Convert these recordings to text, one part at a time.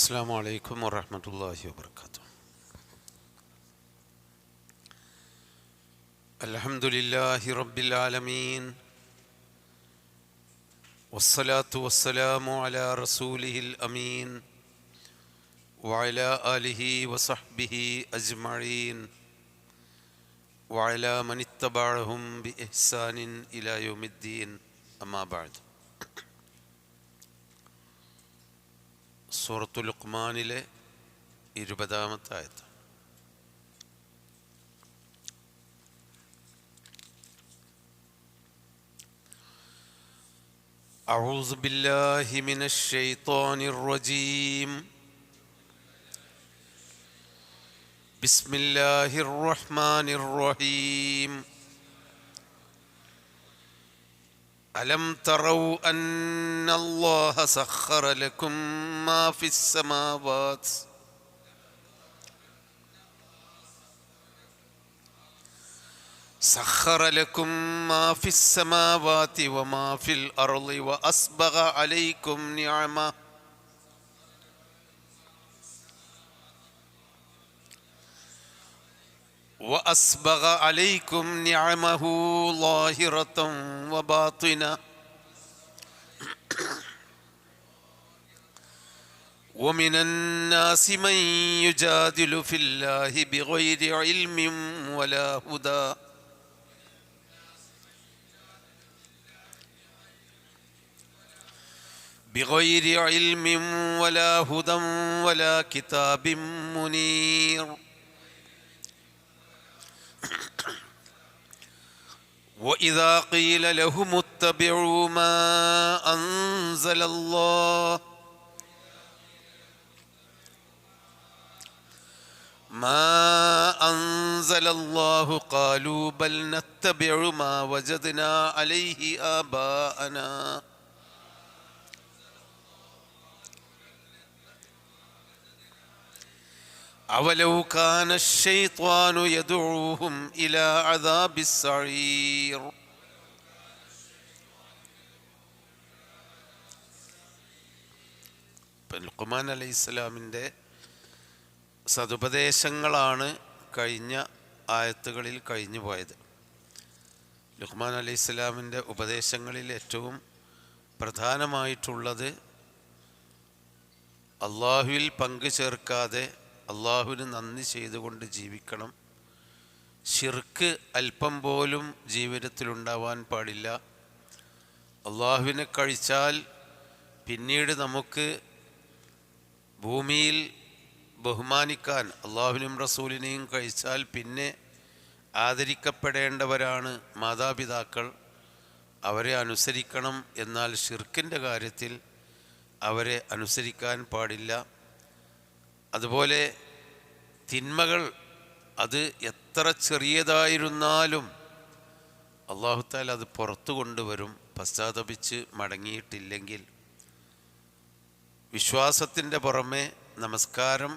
السلام عليكم ورحمة الله وبركاته. الحمد لله رب العالمين، والصلاة والسلام على رسوله الأمين وعلى آله وصحبه أجمعين وعلى من اتبعهم بإحسان إلى يوم الدين. أما بعد. സൂറത്തുൽ ലുഖ്മാനിലെ 20-ാമത്തെ ആയത്ത്. أعوذ بالله من الشيطان الرجيم. بسم الله الرحمن الرحيم. ألم تروا أن الله سخر لكم ما في السماوات وما في الأرض وأسبغ عليكم نعمه ظاهرة وباطنة ومن الناس من يجادل في الله بغير علم ولا هدى ولا كتاب منير. وإذا قيل لهم اتبعوا ما أنزل الله قالوا بل نتبع ما وجدنا عليه آباءنا أولو كان الشيطان يدعوهم إلى عذاب السعير. ലുഖ്മാൻ അലൈഹിസ്സലാമിൻ്റെ സതുപദേശങ്ങളാണ് കഴിഞ്ഞ ആയത്തുകളിൽ കഴിഞ്ഞു പോയത്. ലുഖ്മാൻ അലൈഹിസ്സലാമിൻ്റെ ഉപദേശങ്ങളിൽ ഏറ്റവും പ്രധാനമായിട്ടുള്ളത് അള്ളാഹുവിൽ പങ്കു ചേർക്കാതെ അള്ളാഹുവിന് നന്ദി ചെയ്തുകൊണ്ട് ജീവിക്കണം. ശിർക്ക് അല്പം പോലും ജീവിതത്തിലുണ്ടാവാൻ പാടില്ല. അള്ളാഹുവിനെ കഴിച്ചാൽ പിന്നീട് നമുക്ക് ഭൂമിയിൽ ബഹുമാനിക്കാൻ അള്ളാഹുവിനും റസൂലിനെയും കഴിച്ചാൽ പിന്നെ ആദരിക്കപ്പെടേണ്ടവരാണ് മാതാപിതാക്കൾ. അവരെ അനുസരിക്കണം. എന്നാൽ ശിർക്കിൻ്റെ കാര്യത്തിൽ അവരെ അനുസരിക്കാൻ പാടില്ല. അതുപോലെ തിന്മകൾ അത് എത്ര ചെറിയതായിരുന്നാലും അല്ലാഹു തആല അത് പുറത്തു കൊണ്ടുവരും പശ്ചാത്തപിച്ച് മടങ്ങിയിട്ടില്ലെങ്കിൽ. വിശ്വാസത്തിൻ്റെ പുറമെ നമസ്കാരം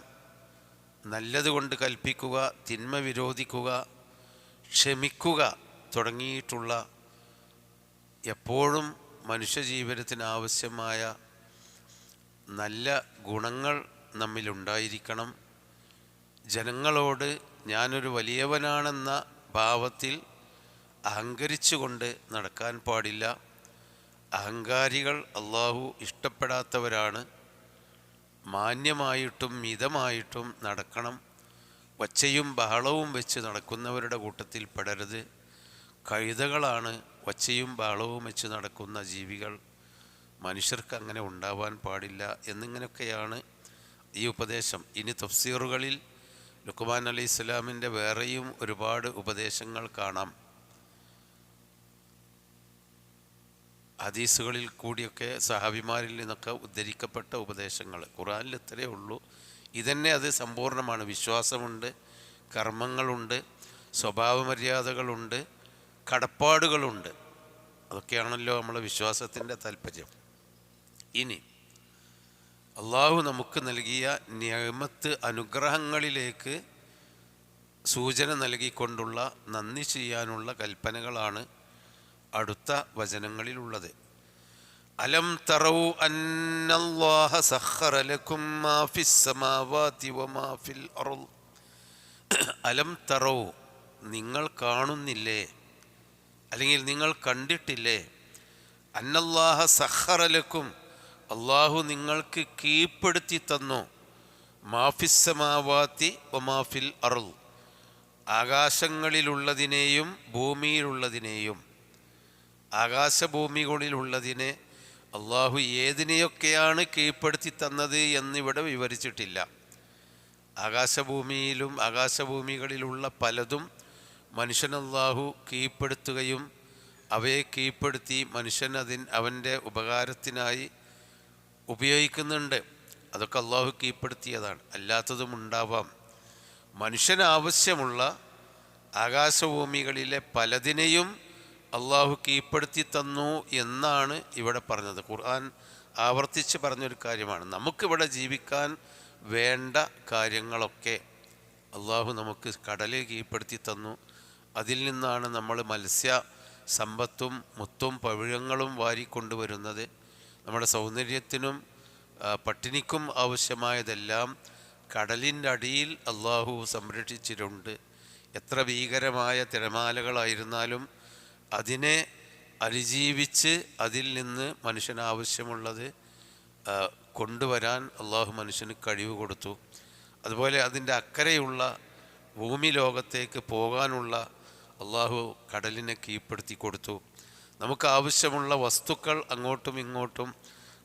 നല്ലതുകൊണ്ട് കൽപ്പിക്കുക, തിന്മ വിരോധിക്കുക, ക്ഷമിക്കുക തുടങ്ങിയിട്ടുള്ള എപ്പോഴും മനുഷ്യജീവിതത്തിന് ആവശ്യമായ നല്ല ഗുണങ്ങൾ നമ്മിലുണ്ടായിരിക്കണം. ജനങ്ങളോട് ഞാനൊരു വലിയവനാണെന്ന ഭാവത്തിൽ അഹങ്കരിച്ചുകൊണ്ട് നടക്കാൻ പാടില്ല. അഹങ്കാരികൾ അള്ളാഹു ഇഷ്ടപ്പെടാത്തവരാണ്. മാന്യമായിട്ടും മിതമായിട്ടും നടക്കണം. ഒച്ചയും ബഹളവും വെച്ച് നടക്കുന്നവരുടെ കൂട്ടത്തിൽ പെടരുത്. കഴുതകളാണ് ഒച്ചയും ബഹളവും വെച്ച് നടക്കുന്ന ജീവികൾ. മനുഷ്യർക്ക് അങ്ങനെ ഉണ്ടാവാൻ പാടില്ല എന്നിങ്ങനെയൊക്കെയാണ് ഈ ഉപദേശം. ഇനി തഫ്സീറുകളിൽ ലുഖ്മാൻ അലൈഹിസ്സലാമിൻ്റെ വേറെയും ഒരുപാട് ഉപദേശങ്ങൾ കാണാം. ഹദീസുകളിൽ കൂടിയൊക്കെ സഹാബിമാരിൽ നിന്നൊക്കെ ഉദ്ധരിക്കപ്പെട്ട ഉപദേശങ്ങൾ. ഖുർആനിൽ ഇത്രയേ ഉള്ളൂ. ഇതന്നെ അത് സമ്പൂർണ്ണമാണ്. വിശ്വാസമുണ്ട്, കർമ്മങ്ങളുണ്ട്, സ്വഭാവമര്യാദകളുണ്ട്, കടപ്പാടുകളുണ്ട്. അതൊക്കെയാണല്ലോ നമ്മളെ വിശ്വാസത്തിൻ്റെ താല്പര്യം. ഇനി അള്ളാഹു നമുക്ക് നൽകിയ നിഅമത്ത് അനുഗ്രഹങ്ങളിലേക്ക് സൂചന നൽകിക്കൊണ്ടുള്ള നന്ദി ചെയ്യാനുള്ള കൽപ്പനകളാണ് അടുത്ത വചനങ്ങളിലുള്ളത്. അലം തറൗ അന്നല്ലാഹ സഖറ ലക്കും മാ ഫിസ് സമാവാതി വമാ ഫിൽ അർള്. അലം തറൗ, നിങ്ങൾ കാണുന്നില്ലേ, അല്ലെങ്കിൽ നിങ്ങൾ കണ്ടിട്ടില്ലേ, അന്നല്ലാഹ സഖറ ലക്കും, അള്ളാഹു നിങ്ങൾക്ക് കീഴ്പ്പെടുത്തി തന്നു, മാ ഫിസ് സമാവാതി വമാ ഫിൽ അർള്, ആകാശങ്ങളിലുള്ളതിനെയും ഭൂമിയിലുള്ളതിനെയും. ആകാശഭൂമികളിലുള്ളതിനെ അള്ളാഹു ഏതിനെയൊക്കെയാണ് കീഴ്പ്പെടുത്തി തന്നത് എന്നിവിടെ വിവരിച്ചിട്ടില്ല. ആകാശഭൂമിയിലും ആകാശഭൂമികളിലുള്ള പലതും മനുഷ്യൻ അള്ളാഹു കീഴ്പ്പെടുത്തുകയും അവയെ കീഴ്പ്പെടുത്തി മനുഷ്യൻ അവൻ്റെ ഉപകാരത്തിനായി ഉപയോഗിക്കുന്നുണ്ട്. അതൊക്കെ അള്ളാഹു കീഴ്പ്പെടുത്തിയതാണ്. അല്ലാത്തതും ഉണ്ടാവാം. മനുഷ്യന് ആവശ്യമുള്ള ആകാശഭൂമികളിലെ പലതിനെയും അള്ളാഹു കീഴ്പ്പെടുത്തി തന്നു എന്നാണ് ഇവിടെ പറഞ്ഞത്. ഖുർആൻ ആവർത്തിച്ച് പറഞ്ഞൊരു കാര്യമാണ്. നമുക്കിവിടെ ജീവിക്കാൻ വേണ്ട കാര്യങ്ങളൊക്കെ അള്ളാഹു നമുക്ക് കടലിൽ കീഴ്പ്പെടുത്തി തന്നു. അതിൽ നിന്നാണ് നമ്മൾ മത്സ്യ സമ്പത്തും മുത്തും പവിഴങ്ങളും വാരിക്കൊണ്ടുവരുന്നത്. നമ്മുടെ സൗന്ദര്യത്തിനും പട്ടിണിക്കും ആവശ്യമായതെല്ലാം കടലിൻ്റെ അടിയിൽ അള്ളാഹു സംരക്ഷിച്ചിട്ടുണ്ട്. എത്ര ഭീകരമായ തിരമാലകളായിരുന്നാലും അതിനെ അതിജീവിച്ച് അതിൽ നിന്ന് മനുഷ്യനാവശ്യമുള്ളത് കൊണ്ടുവരാൻ അള്ളാഹു മനുഷ്യന് കഴിവ് കൊടുത്തു. അതുപോലെ അതിൻ്റെ അക്കരെയുള്ള ഭൂമി ലോകത്തേക്ക് പോകാനുള്ള അള്ളാഹു കടലിനെ കീഴ്പ്പെടുത്തി കൊടുത്തു. നമുക്ക് ആവശ്യമുള്ള വസ്തുക്കൾ അങ്ങോട്ടും ഇങ്ങോട്ടും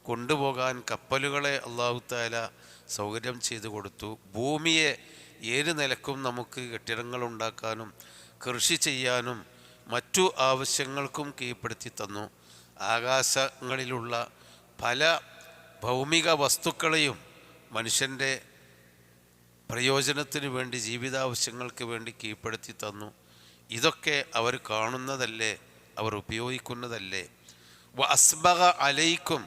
കൊണ്ടുപോകാൻ കപ്പലുകളെ അള്ളാഹു തആല സൗകര്യം ചെയ്തു കൊടുത്തു. ഭൂമിയെ ഏത് നിലക്കും നമുക്ക് കെട്ടിടങ്ങൾ ഉണ്ടാക്കാനും കൃഷി ചെയ്യാനും മറ്റു ആവശ്യങ്ങൾക്കും കീഴ്പ്പെടുത്തി തന്നു. ആകാശങ്ങളിലുള്ള പല ഭൗമിക വസ്തുക്കളെയും മനുഷ്യൻ്റെ പ്രയോജനത്തിന് വേണ്ടി, ജീവിതാവശ്യങ്ങൾക്ക് വേണ്ടി കീഴ്പ്പെടുത്തി തന്നു. ഇതൊക്കെ അവർ കാണുന്നതല്ലേ, അവർ ഉപയോഗിക്കുന്നതല്ലേ. വ അസ്ബഗ അലൈക്കും,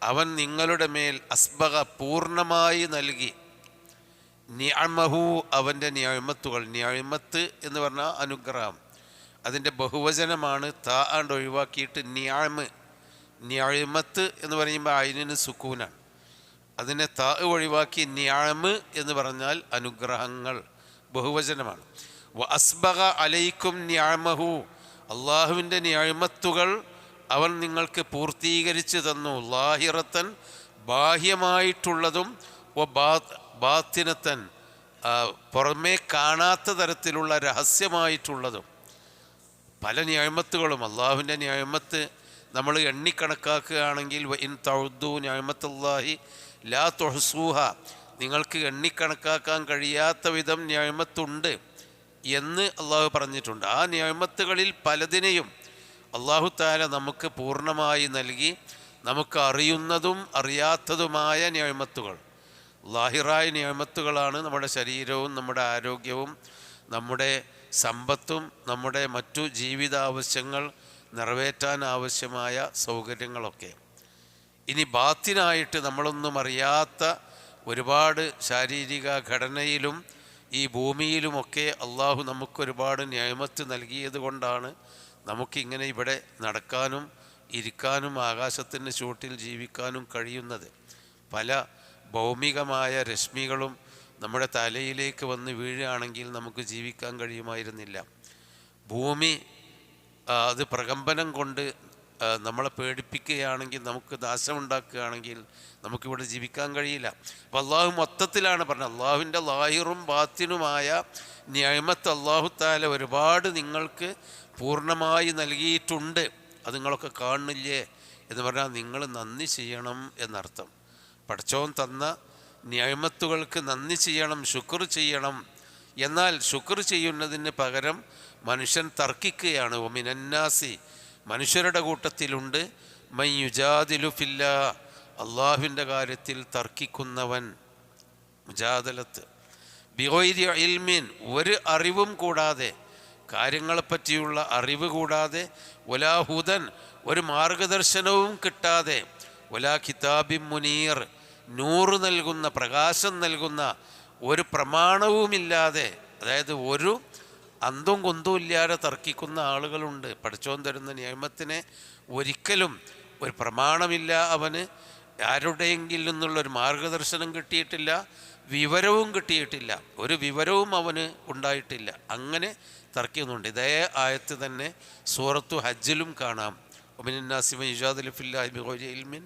അവൻ നിങ്ങളുടെ മേൽ അസ്ബഗ പൂർണ്ണമായി നൽകി, നിഅമഹു അവൻ്റെ നിഅമത്തുകൾ. നിഅമത്ത് എന്ന് പറഞ്ഞാൽ അനുഗ്രഹം. അതിൻ്റെ ബഹുവചനമാണ്. താ ആണ്ട് ഒഴിവാക്കിയിട്ട് നിഅമ്. നിഅമത്ത് എന്ന് പറയുമ്പോൾ അയിനിന് സുക്കൂനാണ്. അതിനെ താ ഒഴിവാക്കി നിഅമ് എന്ന് പറഞ്ഞാൽ അനുഗ്രഹങ്ങൾ, ബഹുവചനമാണ്. വ അസ്ബഗ അലൈക്കും നിഅമഹു, അള്ളാഹുവിൻ്റെ നിഅമത്തുകൾ അവൻ നിങ്ങൾക്ക് പൂർത്തീകരിച്ചു തന്നു. ലാഹിറത്തൻ, ബാഹ്യമായിട്ടുള്ളതും, വ ബാത്തിനത്തൻ, പുറമേ കാണാത്ത തരത്തിലുള്ള രഹസ്യമായിട്ടുള്ളതും. പല നിഅമത്തുകളും അള്ളാഹുവിൻ്റെ നിഅമത്ത് നമ്മൾ എണ്ണിക്കണക്കാക്കുകയാണെങ്കിൽ വ ഇൻ തഉദ്ദു നിഅമത്തുല്ലാഹി ലാ തുഹ്സൂഹ, നിങ്ങൾക്ക് എണ്ണിക്കണക്കാക്കാൻ കഴിയാത്ത വിധം നിഅമത്തുണ്ട് എന്ന് അള്ളാഹു പറഞ്ഞിട്ടുണ്ട്. ആ നിഅമത്തുകളിൽ പലതിനെയും അള്ളാഹു തആല നമുക്ക് പൂർണ്ണമായി നൽകി. നമുക്ക് അറിയുന്നതും അറിയാത്തതുമായ നിഅമത്തുകൾ, ലാഹിറായ നിഅമത്തുകളാണ് നമ്മുടെ ശരീരവും നമ്മുടെ ആരോഗ്യവും നമ്മുടെ സമ്പത്തും നമ്മുടെ മറ്റു ജീവിതാവശ്യങ്ങൾ നിറവേറ്റാൻ ആവശ്യമായ സൗകര്യങ്ങളൊക്കെ. ഇനി ബാത്തിനായിട്ട് നമ്മളൊന്നും അറിയാത്ത ഒരുപാട് ശാരീരിക ഘടനയിലും ഈ ഭൂമിയിലുമൊക്കെ അള്ളാഹു നമുക്കൊരുപാട് നിഅമത്ത് നൽകിയത് കൊണ്ടാണ് നമുക്കിങ്ങനെ ഇവിടെ നടക്കാനും ഇരിക്കാനും ആകാശത്തിൻ്റെ ചുവട്ടിൽ ജീവിക്കാനും കഴിയുന്നത്. പല ഭൗമികമായ രശ്മികളും നമ്മുടെ തലയിലേക്ക് വന്ന് വീഴുകയാണെങ്കിൽ നമുക്ക് ജീവിക്കാൻ കഴിയുമായിരുന്നില്ല. ഭൂമി അത് പ്രകമ്പനം കൊണ്ട് നമ്മളെ പേടിപ്പിക്കുകയാണെങ്കിൽ, നമുക്ക് നാശമുണ്ടാക്കുകയാണെങ്കിൽ നമുക്കിവിടെ ജീവിക്കാൻ കഴിയില്ല. അപ്പോൾ അള്ളാഹു മൊത്തത്തിലാണ് പറഞ്ഞത്. അള്ളാഹുവിൻ്റെ ലാഹിറും ബാത്തിനുമായ നിഅമത്ത് അള്ളാഹു തആല ഒരുപാട് നിങ്ങൾക്ക് പൂർണ്ണമായി നൽകിയിട്ടുണ്ട്. അത് നിങ്ങളൊക്കെ കാണുന്നില്ലേ എന്ന് പറഞ്ഞാൽ നിങ്ങൾ നന്ദി ചെയ്യണം എന്നർത്ഥം. പടച്ചോൻ തന്ന നിഅമത്തുകൾക്ക് നന്ദി ചെയ്യണം, ശുക്ർ ചെയ്യണം. എന്നാൽ ശുക്ർ ചെയ്യുന്നതിന് പകരം മനുഷ്യൻ തർക്കിക്കുകയാണ്. വമിനന്നാസി, മനുഷ്യരുടെ കൂട്ടത്തിലുണ്ട്, മൻ യുജാദിലു ഫില്ലാ, അള്ളാഹുവിൻ്റെ കാര്യത്തിൽ തർക്കിക്കുന്നവൻ. മുജാദലത്ത് ബിഗൈരി ഇൽമിൻ, ഒരു അറിവും കൂടാതെ, കാര്യങ്ങളെപ്പറ്റിയുള്ള അറിവ് കൂടാതെ, വലാ ഹുദൻ, ഒരു മാർഗദർശനവും കിട്ടാതെ, വലാ കിതാബിൻ മുനീർ, നൂറ് നൽകുന്ന, പ്രകാശം നൽകുന്ന ഒരു പ്രമാണവുമില്ലാതെ, അതായത് ഒരു അന്തും കുന്തും ഇല്ലാതെ തർക്കിക്കുന്ന ആളുകളുണ്ട്. പഠിച്ചോൻ തരുന്ന നിയമത്തിനെ ഒരിക്കലും ഒരു പ്രമാണമില്ല, അവന് ആരുടെയെങ്കിലും നിന്നുള്ളൊരു മാർഗദർശനം കിട്ടിയിട്ടില്ല, വിവരവും കിട്ടിയിട്ടില്ല, ഒരു വിവരവും അവന് ഉണ്ടായിട്ടില്ല. അങ്ങനെ തർക്കിക്കുന്നുണ്ട്. ഇതേ ആയത്ത് തന്നെ സൂറത്തു ഹജ്ജിലും കാണാം. ഒമിനാസി മൻ യുജാദിലു ഫില്ലാഹി ബിഗൈരി ഇൽമിൻ